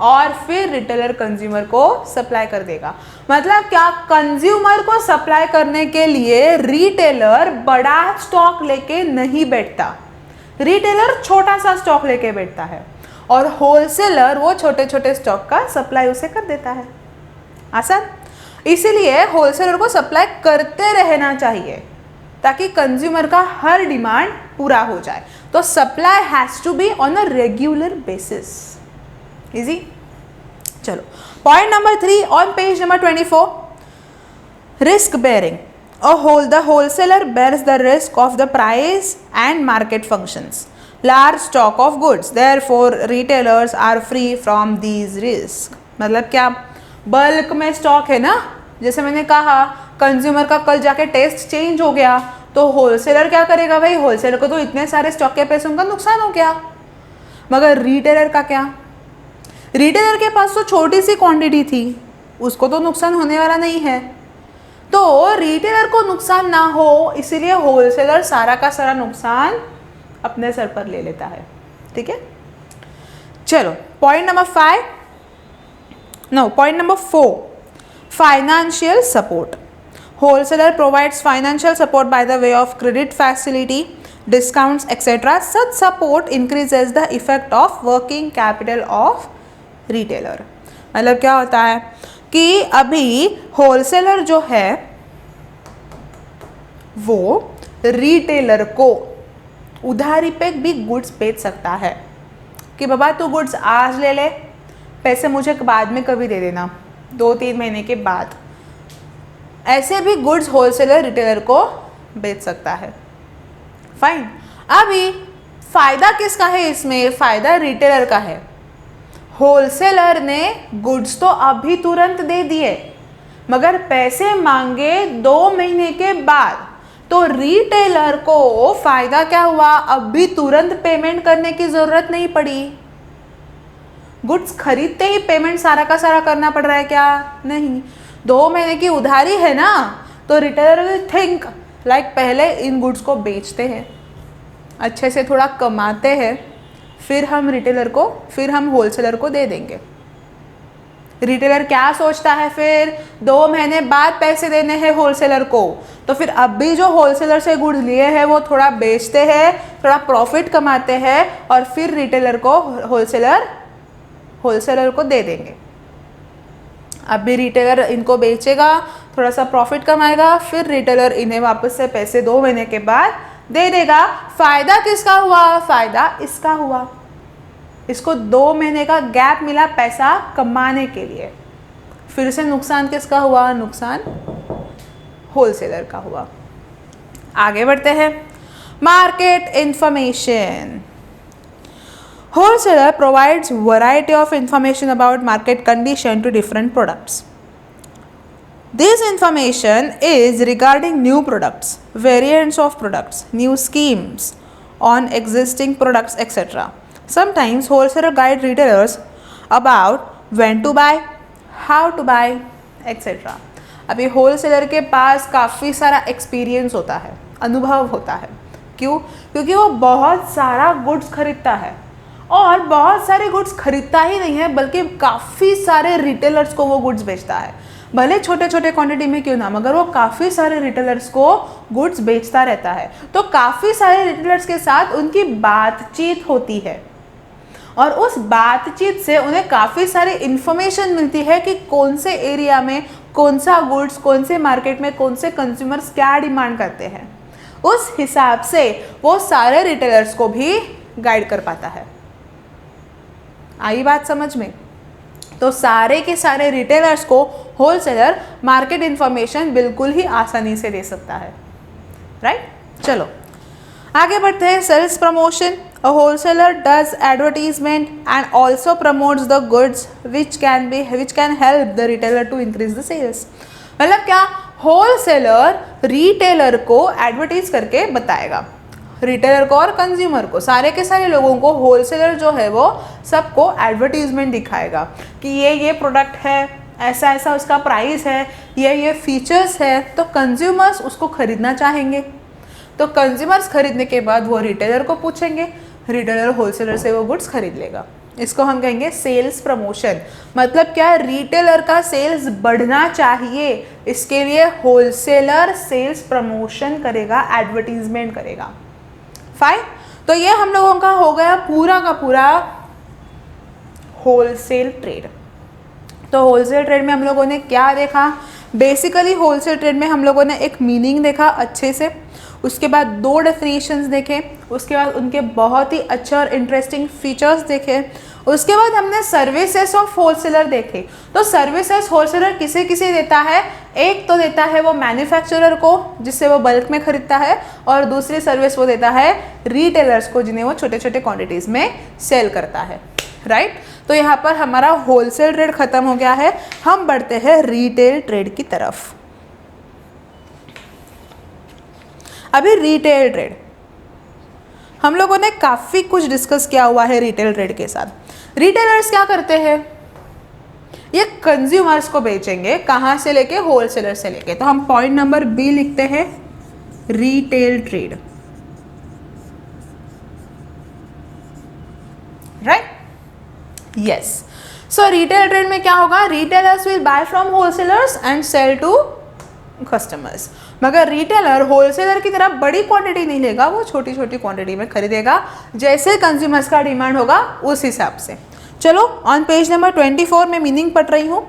और फिर रिटेलर कंज्यूमर को सप्लाई कर देगा। मतलब क्या? कंज्यूमर को सप्लाई करने के लिए रिटेलर बड़ा स्टॉक लेके नहीं बैठता, रिटेलर छोटा सा स्टॉक लेके बैठता है और होलसेलर वो छोटे छोटे स्टॉक का सप्लाई उसे कर देता है। आसान। इसीलिए होलसेलर को सप्लाई करते रहना चाहिए ताकि कंज्यूमर का हर डिमांड पूरा हो जाए। तो supply has to be on a regular basis. Easy. चलो point number 3 on page number 24, risk bearing. The wholesaler bears the risk of the price and market functions. Large stock of goods, therefore retailers are free from these risks. मतलब क्या? Bulk में stock है ना, जैसे मैंने कहा consumer का कल जाके टेस्ट चेंज हो गया तो होलसेलर क्या करेगा भाई? होलसेलर को तो इतने सारे स्टॉक के पैसों का नुकसान हो गया। मगर रिटेलर का क्या? रिटेलर के पास तो छोटी सी क्वांटिटी थी, उसको तो नुकसान होने वाला नहीं है। तो रिटेलर को नुकसान ना हो इसीलिए होलसेलर सारा का सारा नुकसान अपने सर पर ले लेता है। ठीक है, चलो point number 4, financial support. Wholesaler provides financial support by the way of credit facility, discounts etc. Such support increases the effect of working capital of retailer. मतलब क्या होता है कि अभी होलसेलर जो है वो रिटेलर को उधारी पे भी गुड्स बेच सकता है कि बाबा तू गुड्स आज ले ले, पैसे मुझे बाद में कभी दे देना, 2-3 महीने के बाद। ऐसे भी गुड्स होलसेलर रिटेलर को बेच सकता है। फाइन। अभी फायदा किसका है इसमें? फायदा रिटेलर का है। होलसेलर ने गुड्स तो अभी तुरंत दे दिए मगर पैसे मांगे 2 महीने के बाद, तो रिटेलर को फायदा क्या हुआ? अभी तुरंत पेमेंट करने की जरूरत नहीं पड़ी। गुड्स खरीदते ही पेमेंट सारा का सारा करना पड़ रहा है क्या? नहीं। 2 महीने की उधारी है ना, तो रिटेलर विल थिंक लाइक पहले इन गुड्स को बेचते हैं, अच्छे से थोड़ा कमाते हैं, फिर हम होलसेलर को दे देंगे। रिटेलर क्या सोचता है फिर? 2 महीने बाद पैसे देने हैं होलसेलर को, तो फिर अभी जो होलसेलर से गुड्स लिए हैं वो थोड़ा बेचते हैं, थोड़ा प्रॉफिट कमाते हैं और फिर रिटेलर को होलसेलर को दे देंगे। अभी रिटेलर इनको बेचेगा, थोड़ा सा प्रॉफिट कमाएगा, फिर रिटेलर इन्हें वापस से पैसे 2 महीने के बाद दे देगा। फायदा किसका हुआ? फायदा इसका हुआ। इसको 2 महीने का गैप मिला पैसा कमाने के लिए। फिर से नुकसान किसका हुआ? नुकसान होलसेलर का हुआ। आगे बढ़ते हैं। Market information. Wholesaler provides variety of information about market condition to different products. This information is regarding new products, variants of products, new schemes on existing products, etc. Sometimes wholesaler guide retailers about when to buy, how to buy, etc. अभी wholesaler के पास काफ़ी सारा experience होता है, अनुभव होता है। क्यों? क्योंकि वो बहुत सारा गुड्स खरीदता है, और बहुत सारे गुड्स खरीदता ही नहीं है बल्कि काफ़ी सारे रिटेलर्स को वो गुड्स बेचता है, भले छोटे छोटे क्वांटिटी में क्यों ना, मगर वो काफ़ी सारे रिटेलर्स को गुड्स बेचता रहता है। तो काफ़ी सारे रिटेलर्स के साथ उनकी बातचीत होती है, और उस बातचीत से उन्हें काफ़ी सारी इन्फॉर्मेशन मिलती है कि कौन से एरिया में कौन सा गुड्स, कौन से मार्केट में कौन से कंज्यूमर्स क्या डिमांड करते हैं। उस हिसाब से वो सारे रिटेलर्स को भी गाइड कर पाता है। आई बात समझ में? तो सारे के सारे रिटेलर्स को होलसेलर मार्केट इंफॉर्मेशन बिल्कुल ही आसानी से दे सकता है, राइट? चलो आगे बढ़ते हैं। Sales promotion. A wholesaler does advertisement and also promotes the goods which can help the retailer to increase the sales. मतलब क्या? होलसेलर रिटेलर को एडवर्टाइज करके बताएगा, रिटेलर को और कंज्यूमर को, सारे के सारे लोगों को होलसेलर जो है वो सबको एडवर्टीजमेंट दिखाएगा कि ये प्रोडक्ट है, ऐसा ऐसा उसका प्राइस है, ये फीचर्स है, तो कंज्यूमर्स उसको खरीदना चाहेंगे। तो कंज्यूमर्स खरीदने के बाद वो रिटेलर को पूछेंगे, रिटेलर होलसेलर से वो गुड्स खरीद लेगा। इसको हम कहेंगे सेल्स प्रमोशन। मतलब क्या? रिटेलर का सेल्स बढ़ना चाहिए, इसके लिए होलसेलर सेल्स प्रमोशन करेगा, एडवर्टीजमेंट करेगा। फाइन। तो ये हम लोगों का हो गया पूरा का पूरा होलसेल ट्रेड। तो होलसेल ट्रेड में हम लोगों ने क्या देखा? बेसिकली होलसेल ट्रेड में हम लोगों ने एक मीनिंग देखा अच्छे से, उसके बाद 2 डेफिनेशंस देखे, उसके बाद उनके बहुत ही अच्छे और इंटरेस्टिंग फीचर्स देखे, उसके बाद हमने सर्विसेज ऑफ होलसेलर देखे। तो सर्विसेज होलसेलर किसे किसे देता है? एक तो देता है वो मैन्युफैक्चरर को जिससे वो बल्क में खरीदता है, और दूसरी सर्विस वो देता है रिटेलर्स को जिन्हें वो छोटे छोटे क्वांटिटीज़ में सेल करता है, राइट? तो यहाँ पर हमारा होलसेल ट्रेड खत्म हो गया है। हम बढ़ते हैं रिटेल ट्रेड की तरफ। अभी रिटेल ट्रेड हम लोगों ने काफ़ी कुछ डिस्कस किया हुआ है रिटेल ट्रेड के साथ। रिटेलर्स क्या करते हैं? ये कंज्यूमर्स को बेचेंगे, कहाँ से लेके? होलसेलर से लेके। तो हम पॉइंट नंबर बी लिखते हैं, retail trade, right? Yes. So retail trade में क्या होगा? Retailers will buy from wholesalers and sell to customers. मगर रिटेलर होलसेलर की तरह बड़ी क्वांटिटी नहीं लेगा, वो छोटी छोटी क्वांटिटी में खरीदेगा, जैसे कंज्यूमर्स का डिमांड होगा उस हिसाब से। चलो ऑन पेज नंबर 24 में मीनिंग पढ़ रही हूँ।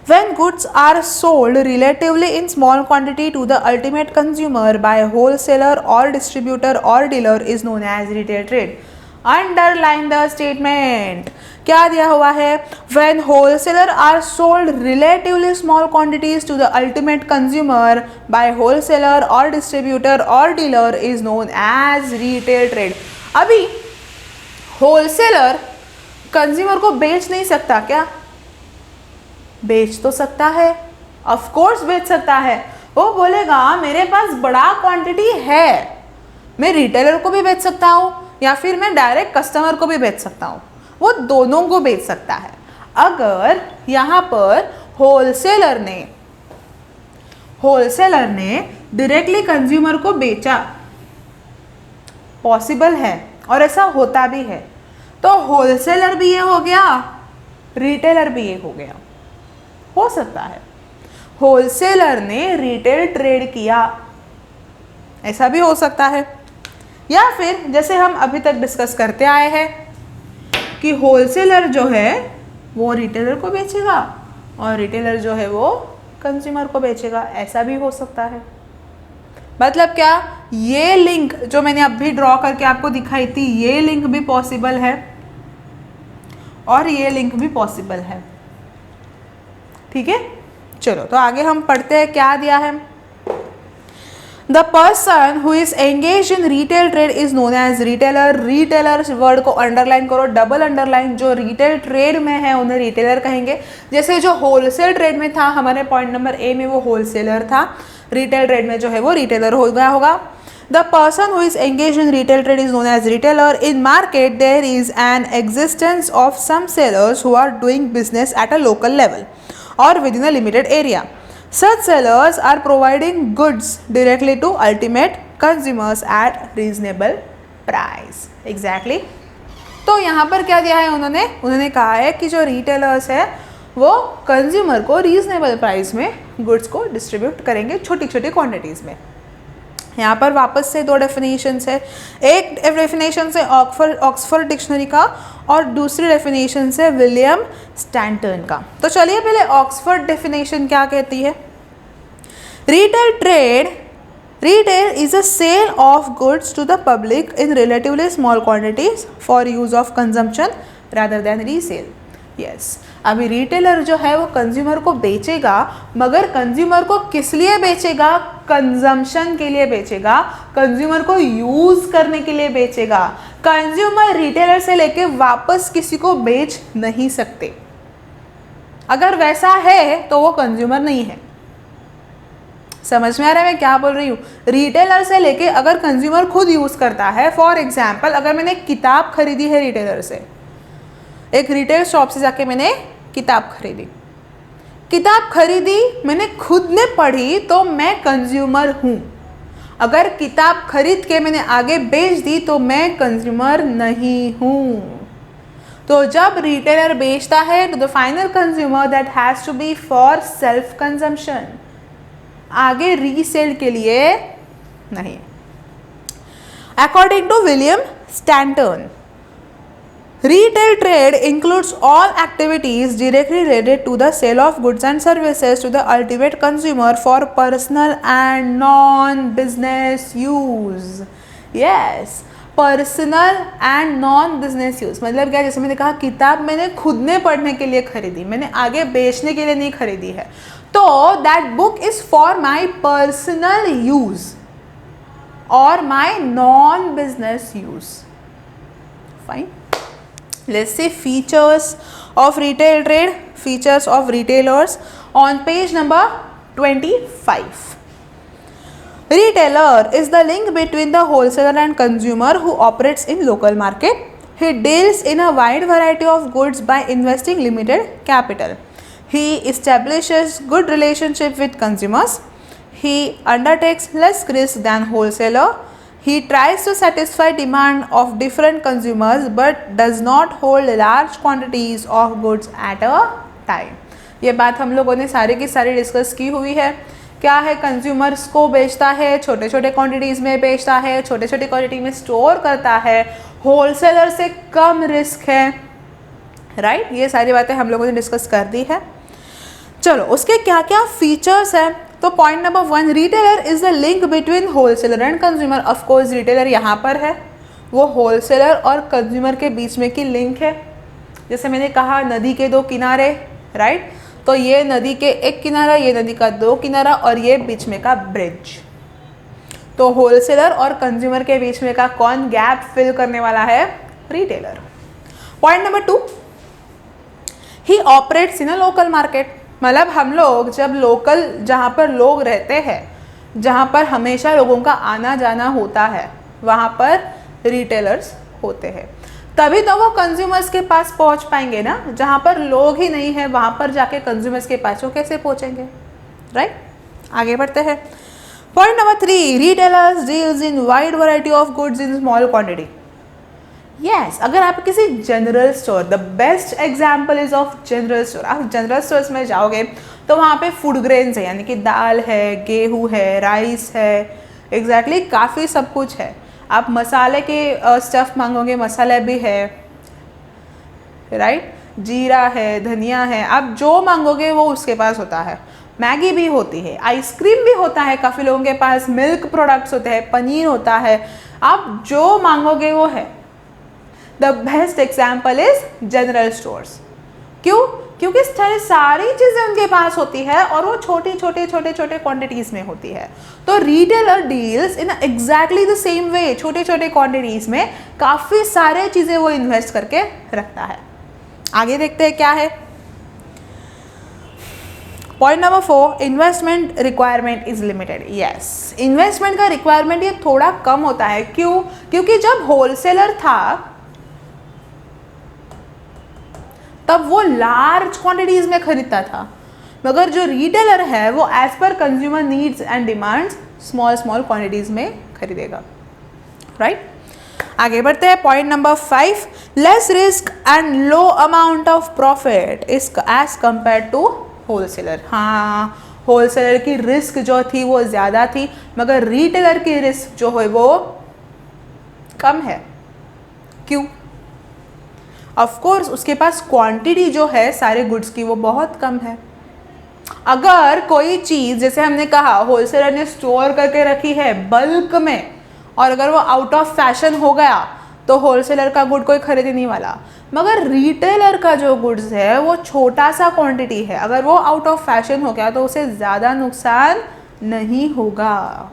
When goods are sold relatively in small quantity to the ultimate consumer by a wholesaler or distributor or dealer is known as retail trade. Underline the statement. क्या दिया हुआ है? When wholesaler are sold relatively small quantities to the ultimate consumer by wholesaler or distributor or dealer is known as retail trade. अभी wholesaler consumer को बेच नहीं सकता क्या? बेच तो सकता है, ऑफ कोर्स बेच सकता है। वो बोलेगा मेरे पास बड़ा क्वांटिटी है, मैं रिटेलर को भी बेच सकता हूँ या फिर मैं डायरेक्ट कस्टमर को भी बेच सकता हूँ, वो दोनों को बेच सकता है। अगर यहाँ पर होलसेलर ने डायरेक्टली कंज्यूमर को बेचा, पॉसिबल है और ऐसा होता भी है, तो होलसेलर भी ये हो गया, रिटेलर भी ये हो गया। हो सकता है होलसेलर ने रिटेल ट्रेड किया, ऐसा भी हो सकता है। या फिर जैसे हम अभी तक डिस्कस करते आए हैं कि होलसेलर जो है वो रिटेलर को बेचेगा और रिटेलर जो है वो कंज्यूमर को बेचेगा, ऐसा भी हो सकता है। मतलब क्या? ये लिंक जो मैंने अभी ड्रॉ करके आपको दिखाई थी, ये लिंक भी पॉसिबल है और ये लिंक भी पॉसिबल है। ठीक है, चलो तो आगे हम पढ़ते हैं क्या दिया है। The person who is engage in retail trade is known as retailer. Retailer word को अंडरलाइन करो, डबल अंडरलाइन। जो रिटेल ट्रेड में है उन्हें रिटेलर कहेंगे। जैसे जो होलसेल ट्रेड में था हमारे पॉइंट नंबर ए में, वो होलसेलर था, रिटेल ट्रेड में जो है वो रिटेलर हो गया होगा। The person who is engaged in retail trade is known as retailer. In market, there is an existence of some sellers who are doing business at a local level or within a limited area. Such sellers are providing goods directly to ultimate consumers at reasonable price. Exactly. तो यहाँ पर क्या दिया है उन्होंने कहा है कि जो रिटेलर्स है वो कंज्यूमर को रीजनेबल प्राइस में गुड्स को डिस्ट्रीब्यूट करेंगे छोटी छोटी क्वांटिटीज़ में. यहाँ पर वापस से 2 डेफिनेशंस है. एक डेफिनेशन से ऑक्सफोर्ड डिक्शनरी का और दूसरी डेफिनेशन से विलियम स्टैंटन का. तो चलिए पहले ऑक्सफोर्ड डेफिनेशन क्या कहती है. Retail is a sale of goods to the public in relatively small quantities for use of consumption rather than resale. Yes. अभी रिटेलर जो है वो कंज्यूमर को बेचेगा, मगर कंज्यूमर को किस लिए बेचेगा? कंजम्पशन के लिए बेचेगा, कंज्यूमर को यूज करने के लिए बेचेगा. कंज्यूमर रिटेलर से लेके वापस किसी को बेच नहीं सकते. अगर वैसा है तो वो कंज्यूमर नहीं है. समझ में आ रहा है मैं क्या बोल रही हूँ? रिटेलर से लेके अगर कंज्यूमर खुद यूज करता है, फॉर एग्जाम्पल अगर मैंने किताब खरीदी है रिटेलर से, एक रिटेल शॉप से जाके मैंने किताब खरीदी, मैंने खुद ने पढ़ी तो मैं कंज्यूमर हूँ. अगर किताब खरीद के मैंने आगे बेच दी तो मैं कंज्यूमर नहीं हूँ. तो जब रिटेलर बेचता है to the final consumer that has to be for self consumption, आगे रीसेल के लिए नहीं. According to William Stanton, retail trade includes all activities directly related to the sale of goods and services to the ultimate consumer for personal and non-business use. Yes, personal and non business use मतलब क्या? जैसे मैंने कहा किताब मैंने खुद ने पढ़ने के लिए खरीदी, मैंने आगे बेचने के लिए नहीं खरीदी है, तो that book is for my personal use और my non business use. Fine. Let's see features of retail trade, features of retailers on page number 25. Retailer is the link between the wholesaler and consumer who operates in local market. He deals in a wide variety of goods by investing limited capital. He establishes good relationship with consumers. He undertakes less risk than wholesaler. He tries to satisfy demand of different consumers but does not hold large quantities of goods at a time. ये बात हम लोगों ने सारी की सारी discuss की हुई है. क्या है? कंज्यूमर्स को बेचता है, छोटे छोटे क्वांटिटीज़ में बेचता है, छोटे छोटे क्वांटिटी में स्टोर करता है, होलसेलर से कम रिस्क है. राइट ये सारी बातें हम लोगों ने डिस्कस कर दी है. चलो उसके क्या क्या फीचर्स हैं. तो point number 1, retailer is the link between wholesaler and consumer. Of course retailer यहाँ पर है, वो होलसेलर और कंज्यूमर के बीच में की लिंक है. जैसे मैंने कहा नदी के 2 किनारे, राइट? तो ये नदी के एक किनारा, ये नदी का 2 किनारा और ये बीच में का ब्रिज. तो होलसेलर और कंज्यूमर के बीच में का कौन गैप फिल करने वाला है? Retailer. Point number 2, he operates in a local market. मतलब हम लोग जब लोकल जहाँ पर लोग रहते हैं, जहाँ पर हमेशा लोगों का आना जाना होता है, वहाँ पर रिटेलर्स होते हैं. तभी तो वो कंज्यूमर्स के पास पहुँच पाएंगे ना. जहाँ पर लोग ही नहीं है वहाँ पर जाके कंज्यूमर्स के पास वो कैसे पहुँचेंगे? राइट आगे बढ़ते हैं. Point number 3, retailers deals in wide variety of goods in small quantity. Yes अगर आप किसी general store, the best example is of general store. आप जनरल स्टोर्स में जाओगे तो वहाँ पे फूड ग्रेन्स है, यानी कि दाल है, गेहूँ है, राइस है, एग्जैक्टली काफ़ी सब कुछ है. आप मसाले के स्टफ़ मांगोगे, मसाला भी है, राइट? जीरा है, धनिया है, आप जो मांगोगे वो उसके पास होता है. मैगी भी होती है, आइसक्रीम भी होता है काफ़ी लोगों के पास, मिल्क प्रोडक्ट्स होते हैं, पनीर होता है, आप जो मांगोगे वो है. The best example is general stores. क्यों? क्योंकि सारी चीज़ें उनके पास होती है और वो छोटे छोटे क्वांटिटीज़ में होती है. तो retailer deals in exactly the same way, छोटे छोटे क्वांटिटीज़ में काफ़ी सारे चीज़ें वो इन्वेस्ट करके रखता है. आगे देखते हैं क्या है. Point number 4, investment requirement is limited. Yes investment का रिक्वायरमेंट ये थोड़ा कम होता है. क्यों? क्योंकि जब होलसेलर था तब वो लार्ज क्वांटिटीज़ में खरीदता था, मगर जो रिटेलर है वो as per consumer needs and demands small small quantities में खरीदेगा, राइट। आगे बढ़ते हैं, point number 5, less risk and low amount of profit is as compare to wholesaler. हाँ, होलसेलर की रिस्क जो थी वो ज़्यादा थी, मगर रिटेलर की रिस्क जो है वो कम है। क्यों? ऑफ कोर्स उसके पास क्वांटिटी जो है सारे गुड्स की वो बहुत कम है। अगर कोई चीज़, जैसे हमने कहा होलसेलर ने स्टोर करके रखी है बल्क में, और अगर वो आउट ऑफ फैशन हो गया तो होलसेलर का गुड कोई खरीदने नहीं वाला। मगर रिटेलर का जो गुड्स है वो छोटा सा क्वांटिटी है, अगर वो आउट ऑफ फैशन हो गया तो उसे ज़्यादा नुकसान नहीं होगा,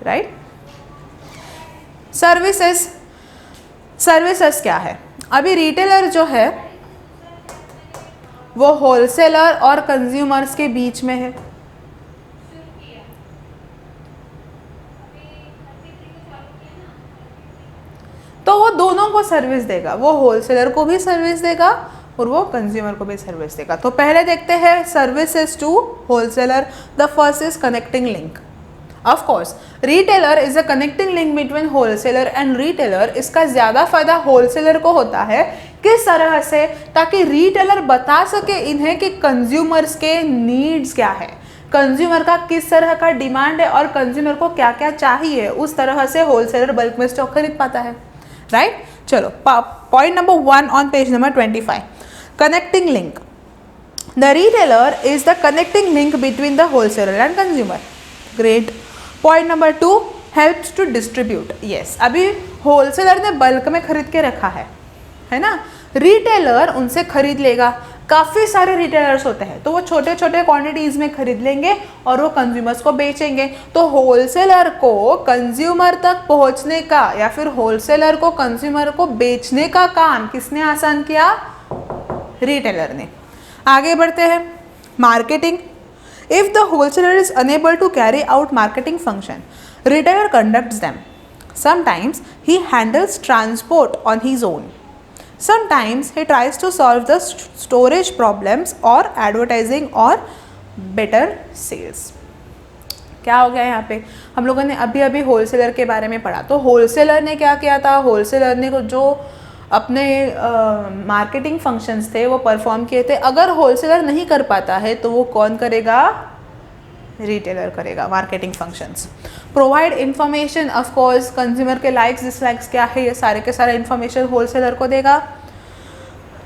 राइट। सर्विसेज क्या है? अभी रिटेलर जो है वो होलसेलर और कंज्यूमर्स के बीच में है। तो वो दोनों को सर्विस देगा, वो होलसेलर को भी सर्विस देगा और वो कंज्यूमर को भी सर्विस देगा। तो पहले देखते हैं services to wholesaler. The first is connecting link. Of course retailer is a connecting link between wholesaler and retailer. इसका ज़्यादा फायदा होलसेलर को होता है। किस तरह से? ताकि रिटेलर बता सके इन्हें कि कंज्यूमर्स के नीड्स क्या है, कंज्यूमर का किस तरह का डिमांड है और कंज्यूमर को क्या क्या चाहिए, उस तरह से होलसेलर बल्क में स्टॉक खरीद पाता है, राइट। चलो, point number 1 on page number 25, connecting link. The retailer is the connecting link between the wholesaler and consumer. Great. Point number 2, helps to distribute. Yes, अभी होलसेलर ने बल्क में खरीद के रखा है ना, रिटेलर उनसे खरीद लेगा। काफ़ी सारे रिटेलर्स होते हैं तो वो छोटे छोटे क्वांटिटीज़ में खरीद लेंगे और वो कंज्यूमर्स को बेचेंगे। तो होलसेलर को कंज्यूमर तक पहुंचने का या फिर होलसेलर को कंज्यूमर को बेचने का काम किसने आसान किया? रिटेलर ने। आगे बढ़ते हैं, marketing. If the wholesaler is unable to carry out marketing function, retailer conducts them. Sometimes he handles transport on his own. Sometimes he tries to solve the storage problems or advertising or better sales. क्या हो गया यहाँ पे? हम लोगों ने अभी अभी होलसेलर के बारे में पढ़ा। तो होलसेलर ने क्या किया था? होलसेलर ने जो अपने मार्केटिंग फंक्शंस थे वो परफॉर्म किए थे। अगर होलसेलर नहीं कर पाता है तो वो कौन करेगा? रिटेलर करेगा marketing functions. Provide information, of course consumer के लाइक्स डिसलाइक्स क्या है ये सारे के सारे इन्फॉर्मेशन होलसेलर को देगा।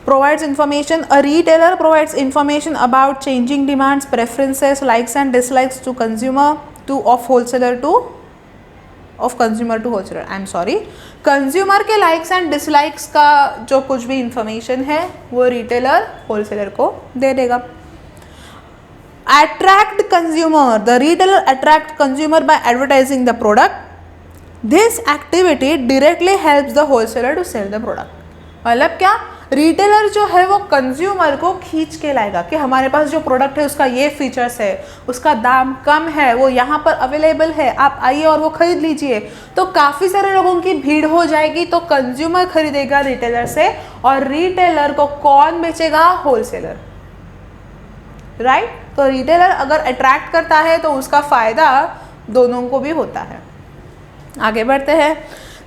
Provides information, a retailer provides information about changing demands, preferences, likes and dislikes to consumer to of wholesaler to of consumer to wholesaler. I am sorry, consumer के likes and dislikes का जो कुछ भी information है वो retailer wholesaler को दे देगा। Attract consumer, the retailer attract consumer by advertising the product. This activity directly helps the wholesaler to sell the product. मतलब क्या? रिटेलर जो है वो कंज्यूमर को खींच के लाएगा कि हमारे पास जो प्रोडक्ट है उसका ये फीचर्स है, उसका दाम कम है, वो यहाँ पर अवेलेबल है, आप आइए और वो खरीद लीजिए। तो काफ़ी सारे लोगों की भीड़ हो जाएगी तो कंज्यूमर खरीदेगा रिटेलर से और रिटेलर को कौन बेचेगा? Wholesaler, right. तो रिटेलर अगर अट्रैक्ट करता है तो उसका फ़ायदा दोनों को भी होता है। आगे बढ़ते हैं,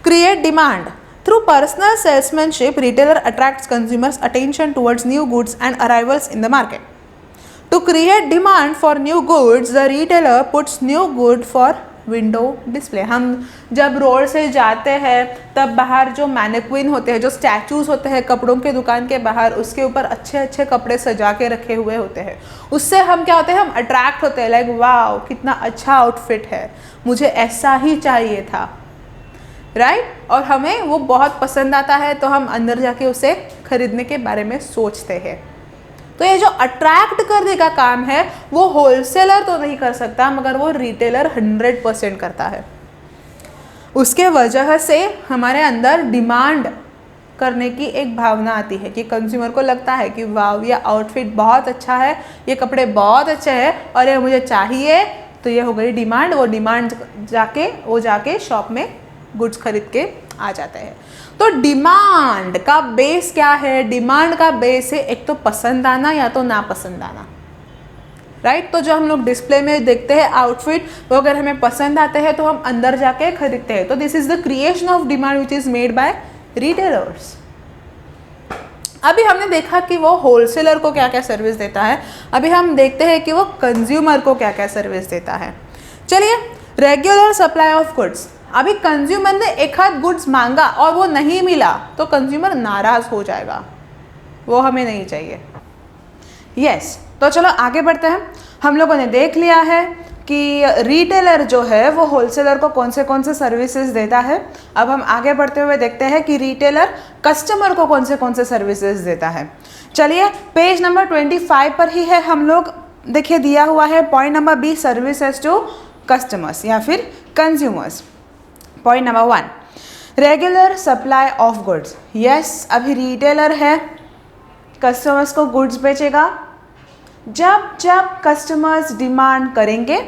create demand. Through personal salesmanship retailer attracts consumers attention towards new goods and arrivals in the market. To create demand for new goods the retailer puts new good for window display. हम जब road से जाते हैं तब बाहर जो mannequin होते हैं, जो स्टैचूज होते हैं कपड़ों के दुकान के बाहर, उसके ऊपर अच्छे अच्छे कपड़े सजा के रखे हुए होते हैं। उससे हम क्या होते हैं? हम अट्रैक्ट होते हैं, लाइक वाओ कितना अच्छा आउटफिट है, मुझे ऐसा ही चाहिए था, राइट। और हमें वो बहुत पसंद आता है तो हम अंदर जाके उसे खरीदने के बारे में सोचते हैं। तो ये जो अट्रैक्ट करने का काम है वो होलसेलर तो नहीं कर सकता मगर वो रिटेलर 100% करता है। उसके वजह से हमारे अंदर डिमांड करने की एक भावना आती है कि कंज्यूमर को लगता है कि वाह ये आउटफिट बहुत अच्छा है, ये कपड़े बहुत अच्छे हैं और ये मुझे चाहिए। तो ये हो गई डिमांड। वो डिमांड जाके शॉप में गुड्स खरीद के आ जाते हैं। तो डिमांड का बेस क्या है? डिमांड का बेस है एक तो पसंद आना या तो नापसंद आना, राइट। तो जो हम लोग डिस्प्ले में देखते हैं आउटफिट, वो अगर हमें पसंद आते हैं तो हम अंदर जाके खरीदते हैं। तो this is the creation of demand which is made by retailers. अभी हमने देखा कि वो होलसेलर को क्या क्या सर्विस देता है, अभी हम देखते हैं कि वो कंज्यूमर को क्या क्या सर्विस देता है। चलिए, रेगुलर सप्लाई ऑफ गुड्स। अभी कंज्यूमर ने एक हाथ गुड्स मांगा और वो नहीं मिला तो कंज्यूमर नाराज हो जाएगा, वो हमें नहीं चाहिए। यस, तो चलो आगे बढ़ते हैं। हम लोगों ने देख लिया है कि रिटेलर जो है वो होलसेलर को कौन से सर्विसेज देता है। अब हम आगे बढ़ते हुए देखते हैं कि रिटेलर कस्टमर को कौन से सर्विसेज देता है। चलिए, पेज नंबर 25 पर ही है हम लोग, देखिए दिया हुआ है point number B, services to customers या फिर consumers. Point number 1, regular supply of goods. Yes, अभी रिटेलर है, कस्टमर्स को गुड्स बेचेगा। जब जब कस्टमर्स डिमांड करेंगे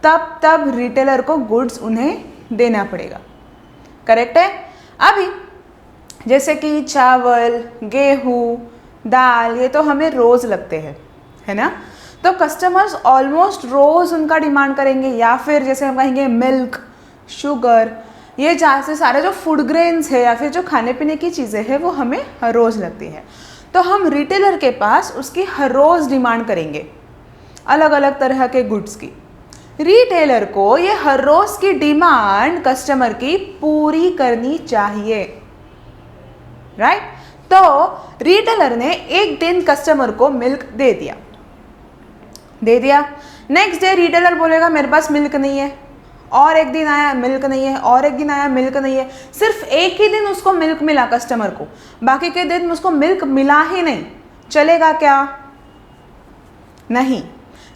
तब तब रिटेलर को गुड्स उन्हें देना पड़ेगा। करेक्ट है। अभी जैसे कि चावल, गेहूँ, दाल, ये तो हमें रोज़ लगते हैं, है ना। तो कस्टमर्स ऑलमोस्ट रोज़ उनका डिमांड करेंगे। या फिर जैसे हम कहेंगे मिल्क, शुगर, ये जहाँ से सारे जो फूड ग्रेन्स है या फिर जो खाने पीने की चीज़ें हैं वो हमें हर रोज़ लगती है। तो हम रिटेलर के पास उसकी हर रोज़ डिमांड करेंगे अलग अलग तरह के गुड्स की। रिटेलर को ये हर रोज़ की डिमांड कस्टमर की पूरी करनी चाहिए, राइट। तो रिटेलर ने एक दिन कस्टमर को मिल्क दे दिया। नेक्स्ट डे रिटेलर बोलेगा मेरे पास मिल्क नहीं है, और एक दिन आया मिल्क नहीं है, और एक दिन आया मिल्क नहीं है। सिर्फ एक ही दिन उसको मिल्क मिला कस्टमर को, बाकी के दिन उसको मिल्क मिला ही नहीं। चलेगा क्या? नहीं।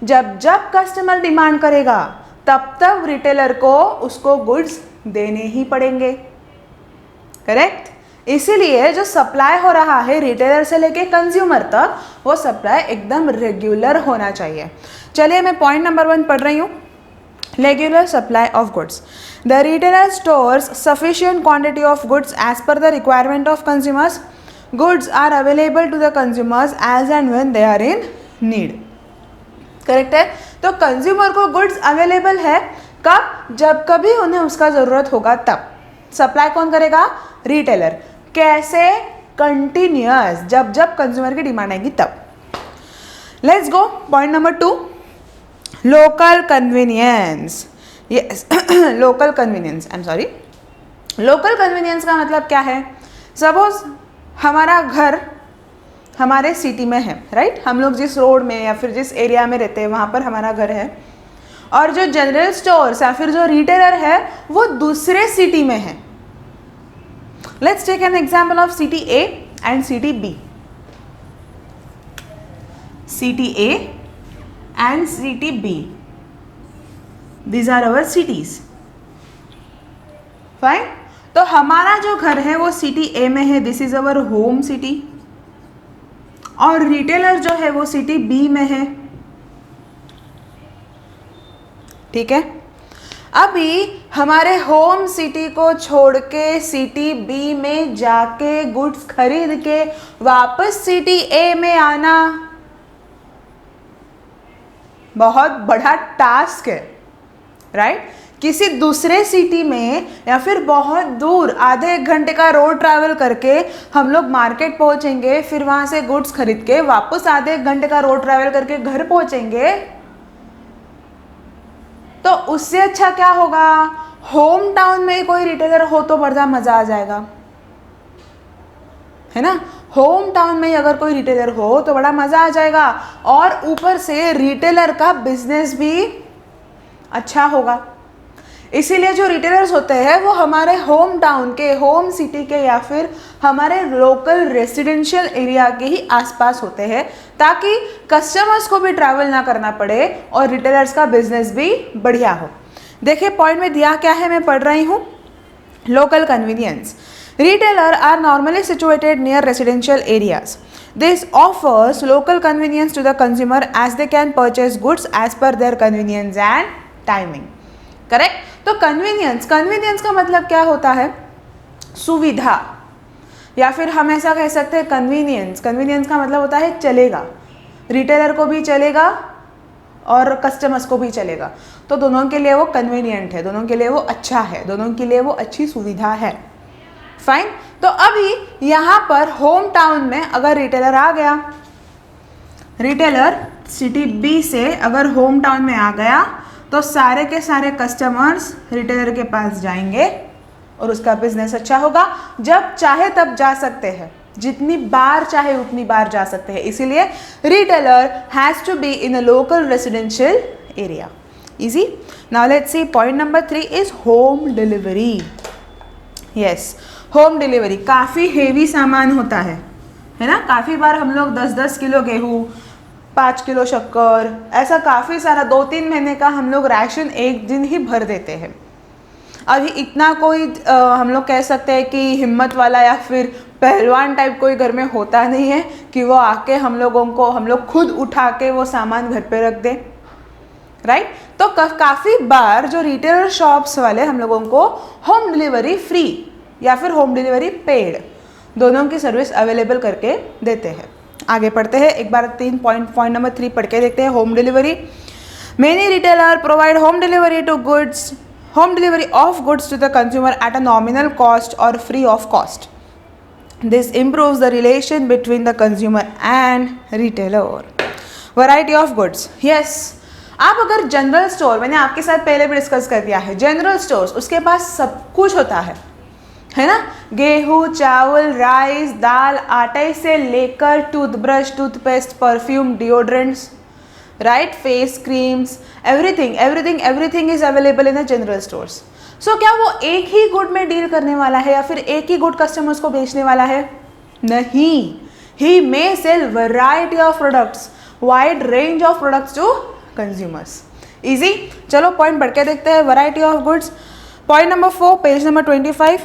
जब जब कस्टमर डिमांड करेगा तब तब रिटेलर को उसको गुड्स देने ही पड़ेंगे। करेक्ट। इसीलिए जो सप्लाई हो रहा है रिटेलर से लेके कंज्यूमर तक, वो सप्लाई एकदम रेगुलर होना चाहिए। चलिए, मैं पॉइंट नंबर 1 पढ़ रही हूँ। Regular supply of goods. The retailer stores sufficient quantity of goods as per the requirement of consumers. Goods are available to the consumers as and when they are in need. Correct है। तो consumer को goods available है कब? जब कभी उन्हें उसका ज़रूरत होगा तब। सप्लाई कौन करेगा? रिटेलर। कैसे? कंटिन्यूअस, जब जब कंज्यूमर की डिमांड आएगी तब। Let's go point number 2, local convenience. Yes, local convenience, I am sorry. Local convenience का मतलब क्या है? सपोज हमारा घर हमारे सिटी में है, राइट। हम लोग जिस रोड में या फिर जिस एरिया में रहते हैं वहाँ पर हमारा घर है, और जो जनरल स्टोर्स या फिर जो रिटेलर है वो दूसरे सिटी में है। Let's take an example of city A and city B. City A and city B, these are our cities. Fine. तो हमारा जो घर है वो सिटी ए में है, this is our home city, और रिटेलर जो है वो सिटी बी में है। ठीक है। अभी हमारे होम सिटी को छोड़ के सिटी बी में जाके गुड्स खरीद के वापस सिटी ए में आना बहुत बड़ा टास्क है, राइट। किसी दूसरे सिटी में या फिर बहुत दूर आधे एक घंटे का रोड ट्रैवल करके हम लोग मार्केट पहुंचेंगे, फिर वहां से गुड्स खरीद के वापस आधे एक घंटे का रोड ट्रैवल करके घर पहुंचेंगे। तो उससे अच्छा क्या होगा? होम टाउन में कोई रिटेलर हो तो बड़ा मजा आ जाएगा, है ना। होम टाउन में अगर कोई रिटेलर हो तो बड़ा मज़ा आ जाएगा, और ऊपर से रिटेलर का बिजनेस भी अच्छा होगा। इसीलिए जो रिटेलर्स होते हैं वो हमारे होम टाउन के, होम सिटी के या फिर हमारे लोकल रेसिडेंशियल एरिया के ही आसपास होते हैं, ताकि कस्टमर्स को भी ट्रैवल ना करना पड़े और रिटेलर्स का बिजनेस भी बढ़िया हो। देखिए पॉइंट में दिया क्या है, मैं पढ़ रही हूँ। Local convenience. Retailers are normally situated near residential areas. This offers local convenience to the consumer as they can purchase goods as per their convenience and timing. Correct? तो convenience का मतलब क्या होता है? सुविधा, या फिर हम ऐसा कह सकते हैं convenience का मतलब होता है चलेगा। रिटेलर को भी चलेगा और कस्टमर्स को भी चलेगा, तो दोनों के लिए वो कन्वीनियंट है, दोनों के लिए वो अच्छा है, दोनों के लिए वो अच्छी सुविधा है। फाइन। तो अभी यहाँ पर होम टाउन में अगर रिटेलर आ गया, रिटेलर सिटी बी से अगर होम टाउन में आ गया तो सारे के सारे कस्टमर्स रिटेलर के पास जाएंगे और उसका बिजनेस अच्छा होगा। जब चाहे तब जा सकते हैं, जितनी बार चाहे उतनी बार जा सकते हैं, इसीलिए retailer has to be in a local residential area. Easy. Now let's see point number 3 is home delivery. Yes, home delivery काफ़ी हेवी सामान होता है ना। काफ़ी बार हम लोग 10-10 किलो गेहूँ, 5 किलो शक्कर, ऐसा काफ़ी सारा 2-3 महीने का हम लोग राशन एक दिन ही भर देते हैं। अभी इतना कोई हम लोग कह सकते हैं कि हिम्मत वाला या फिर पहलवान टाइप कोई घर में होता नहीं है कि वो आके हम लोग खुद उठा के वो सामान घर पे रख दे, राइट। तो काफ़ी बार जो रिटेलर शॉप्स वाले हम लोगों को होम डिलीवरी फ्री या फिर होम डिलीवरी पेड, दोनों की सर्विस अवेलेबल करके देते हैं। आगे पढ़ते हैं, एक बार पॉइंट नंबर 3 पढ़ के देखते हैं। Home delivery, many retailer provide home delivery of goods to the consumer at a nominal cost और free of cost. This improves the relation between the consumer and retailer. Variety of goods, yes, आप अगर general store, मैंने आपके साथ पहले भी discuss कर दिया है, जनरल स्टोर्स उसके पास सब कुछ होता है ना। गेहूँ, चावल, राइस, दाल, आटे से लेकर toothbrush, toothpaste, perfume, deodorants, right, face creams, everything is available in the general stores. So क्या वो एक ही गुड में डील करने वाला है या फिर एक ही गुड कस्टमर्स को बेचने वाला है? नहीं, he may sell variety of products, wide range of products to consumers. Easy. चलो पॉइंट बढ़ के देखते हैं, variety of goods. Point number 4, page number 25।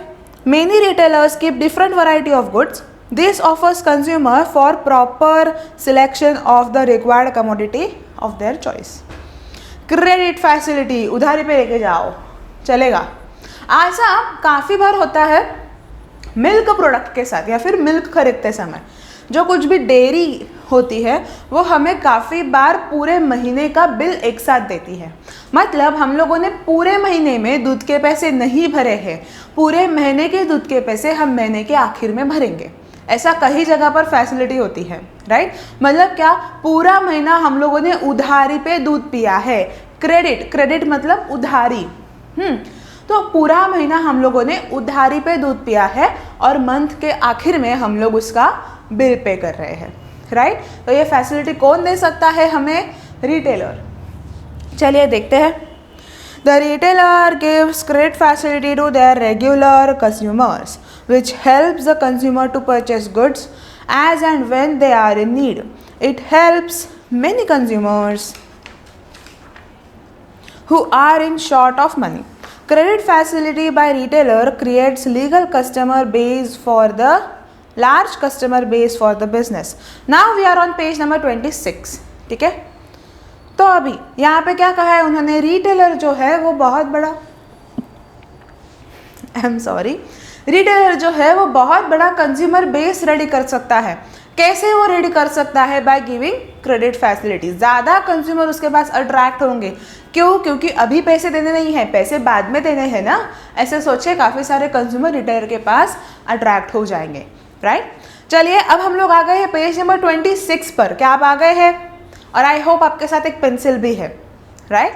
Many retailers keep different variety of goods. This offers consumer for proper selection of the required commodity of their choice. Credit facility, उधारी पे लेके जाओ, चलेगा। ऐसा काफ़ी बार होता है मिल्क प्रोडक्ट के साथ या फिर मिल्क खरीदते समय, जो कुछ भी डेयरी होती है वो हमें काफ़ी बार पूरे महीने का बिल एक साथ देती है। मतलब हम लोगों ने पूरे महीने में दूध के पैसे नहीं भरे हैं, पूरे महीने के दूध के पैसे हम महीने के आखिर में भरेंगे। ऐसा कई जगह पर फैसिलिटी होती है, राइट। मतलब क्या, पूरा महीना हम लोगों ने उधारी पे दूध पिया है। क्रेडिट मतलब उधारी। तो पूरा महीना हम लोगों ने उधारी पे दूध पिया है और मंथ के आखिर में हम लोग उसका बिल पे कर रहे हैं, राइट। तो ये फैसिलिटी कौन दे सकता है हमें? रिटेलर। चलिए देखते हैं। The retailer gives credit facility to their regular consumers which helps the consumer to purchase goods as and when they are in need. It helps many consumers who are in short of money. Credit facility by retailer creates legal customer base for the large customer base for the business. Now we are on page number 26. ठीक है। तो अभी यहाँ पे क्या कहा है उन्होंने? रिटेलर जो है वो बहुत बड़ा रिटेलर जो है वो बहुत बड़ा कंज्यूमर बेस रेडी कर सकता है। कैसे वो रेडी कर सकता है? By giving credit facility. ज़्यादा कंज्यूमर उसके पास अट्रैक्ट होंगे। क्यों? क्योंकि अभी पैसे देने नहीं है, पैसे बाद में देने हैं ना। ऐसे सोचे काफ़ी सारे कंज्यूमर रिटेलर के पास अट्रैक्ट हो जाएंगे, राइट। चलिए अब हम लोग आ गए हैं पेज नंबर 26 पर। क्या आप आ गए हैं? और आई होप आपके साथ एक पेंसिल भी है, राइट।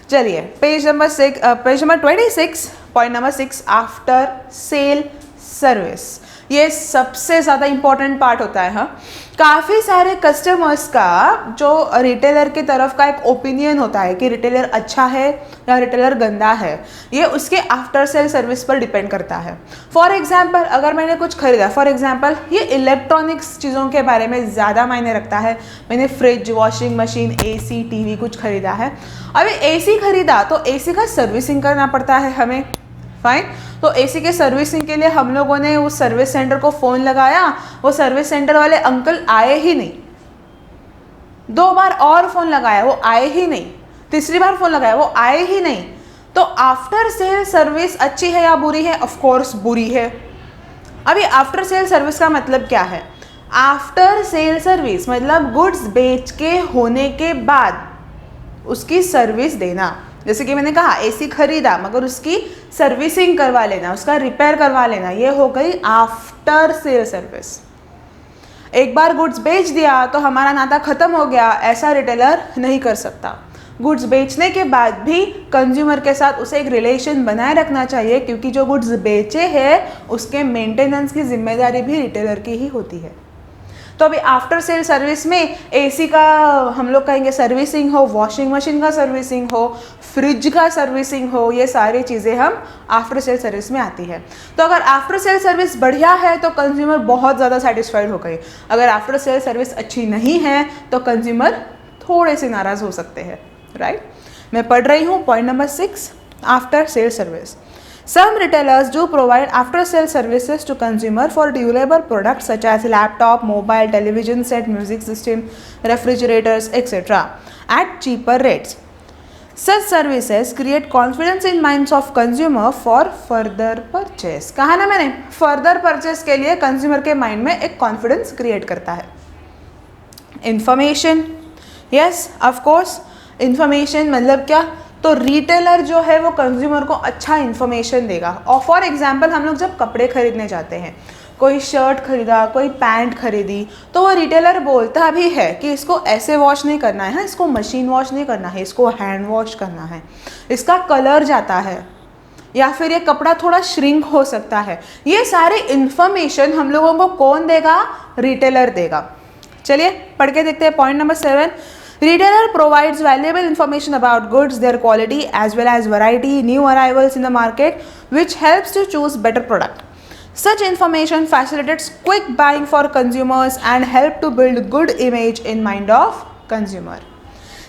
चलिए page number 26, point number 6, after sale service. ये सबसे ज़्यादा इम्पॉर्टेंट पार्ट होता है। हाँ, काफ़ी सारे कस्टमर्स का जो रिटेलर की तरफ का एक ओपिनियन होता है कि रिटेलर अच्छा है या रिटेलर गंदा है, ये उसके आफ्टर सेल सर्विस पर डिपेंड करता है। फॉर एग्जांपल अगर मैंने कुछ खरीदा, फॉर एग्जांपल ये इलेक्ट्रॉनिक्स चीज़ों के बारे में ज़्यादा मायने रखता है। मैंने fridge, washing machine, AC, TV कुछ खरीदा है। अभी AC खरीदा तो AC का सर्विसिंग करना पड़ता है हमें, फाइन। तो AC के सर्विसिंग के लिए हम लोगों ने उस सर्विस सेंटर को फ़ोन लगाया, वो सर्विस सेंटर वाले अंकल आए ही नहीं। 2 बार और फ़ोन लगाया, वो आए ही नहीं। तीसरी बार फ़ोन लगाया, वो आए ही नहीं। तो आफ्टर सेल सर्विस अच्छी है या बुरी है? ऑफ कोर्स बुरी है। अभी आफ्टर सेल सर्विस का मतलब क्या है? आफ्टर सेल सर्विस मतलब गुड्स बेच के होने के बाद उसकी सर्विस देना। जैसे कि मैंने कहा एसी खरीदा मगर उसकी सर्विसिंग करवा लेना, उसका रिपेयर करवा लेना, ये हो गई आफ्टर सेल सर्विस। एक बार गुड्स बेच दिया तो हमारा नाता खत्म हो गया, ऐसा रिटेलर नहीं कर सकता। गुड्स बेचने के बाद भी कंज्यूमर के साथ उसे एक रिलेशन बनाए रखना चाहिए, क्योंकि जो गुड्स बेचे हैं उसके मेंटेनेंस की जिम्मेदारी भी रिटेलर की ही होती है। तो अभी आफ्टर सेल सर्विस में एसी का हम लोग कहेंगे सर्विसिंग हो, वॉशिंग मशीन का सर्विसिंग हो, फ्रिज का सर्विसिंग हो, ये सारी चीज़ें हम आफ्टर सेल सर्विस में आती है। तो अगर आफ्टर सेल सर्विस बढ़िया है तो कंज्यूमर बहुत ज़्यादा सेटिस्फाइड हो गए, अगर आफ्टर सेल सर्विस अच्छी नहीं है तो कंज्यूमर थोड़े से नाराज़ हो सकते हैं, राइट। मैं पढ़ रही हूँ point number 6, after sale service. Some retailers do provide after-sale services to consumer for durable products such as laptop, mobile, television set, music system, refrigerators, etc. at cheaper rates. Such services create confidence in minds of consumer for further purchase. कहा ना मैंने, further purchase के लिए consumer के mind में एक confidence create करता है। Information, yes, of course, information मतलब क्या? तो रिटेलर जो है वो कंज्यूमर को अच्छा इन्फॉर्मेशन देगा। और फॉर एग्जांपल हम लोग जब कपड़े खरीदने जाते हैं, कोई शर्ट खरीदा, कोई पैंट खरीदी, तो वो रिटेलर बोलता भी है कि इसको ऐसे वॉश नहीं करना है, इसको मशीन वॉश नहीं करना है, इसको हैंड वॉश करना है, इसका कलर जाता है, या फिर ये कपड़ा थोड़ा श्रिंक हो सकता है। ये सारे इन्फॉर्मेशन हम लोगों को कौन देगा? रिटेलर देगा। चलिए पढ़ के देखते हैं point number 7। Retailer provides valuable information about goods, their quality as well as variety, new arrivals in the market, which helps to choose better product. Such information facilitates quick buying for consumers and help to build good image in mind of consumer.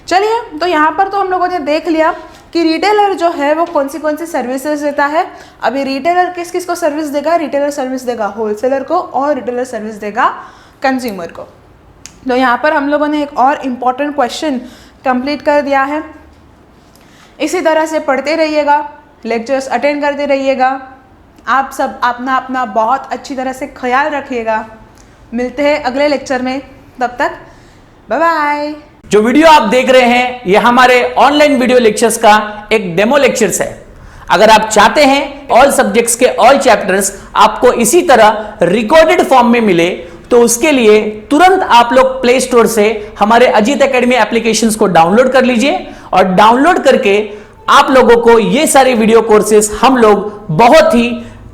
चलिए, तो यहाँ पर तो हम लोगों ने देख लिया कि रिटेलर जो है वो कौन सी सर्विसेज देता है। अभी रिटेलर किस किस को सर्विस देगा? रिटेलर सर्विस देगा होलसेलर को और रिटेलर सर्विस देगा कंज्यूमर को। तो यहाँ पर हम लोगों ने एक और इम्पॉर्टेंट क्वेश्चन कंप्लीट कर दिया है। इसी तरह से पढ़ते रहिएगा, लेक्चर्स अटेंड करते रहिएगा। आप सब अपना अपना बहुत अच्छी तरह से ख्याल रखिएगा। मिलते हैं अगले लेक्चर में, तब तक बाय बाय। जो वीडियो आप देख रहे हैं ये हमारे ऑनलाइन वीडियो लेक्चर्स का एक डेमो लेक्चर्स है। अगर आप चाहते हैं ऑल सब्जेक्ट्स के ऑल चैप्टर्स आपको इसी तरह रिकॉर्डेड फॉर्म में मिले, तो उसके लिए तुरंत आप लोग प्ले स्टोर से हमारे अजीत एकेडमी एप्लीकेशंस को डाउनलोड कर लीजिए और डाउनलोड करके आप लोगों को ये सारे वीडियो कोर्सेज हम लोग बहुत ही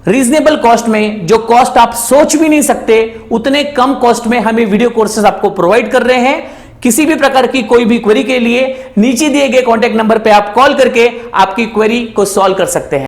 रीजनेबल कॉस्ट में, जो कॉस्ट आप सोच भी नहीं सकते उतने कम कॉस्ट में हमें वीडियो कोर्सेज आपको प्रोवाइड कर रहे हैं। किसी भी प्रकार की कोई भी क्वेरी के लिए नीचे दिए गए कॉन्टैक्ट नंबर पे आप कॉल करके आपकी क्वेरी को सॉल्व कर सकते हैं।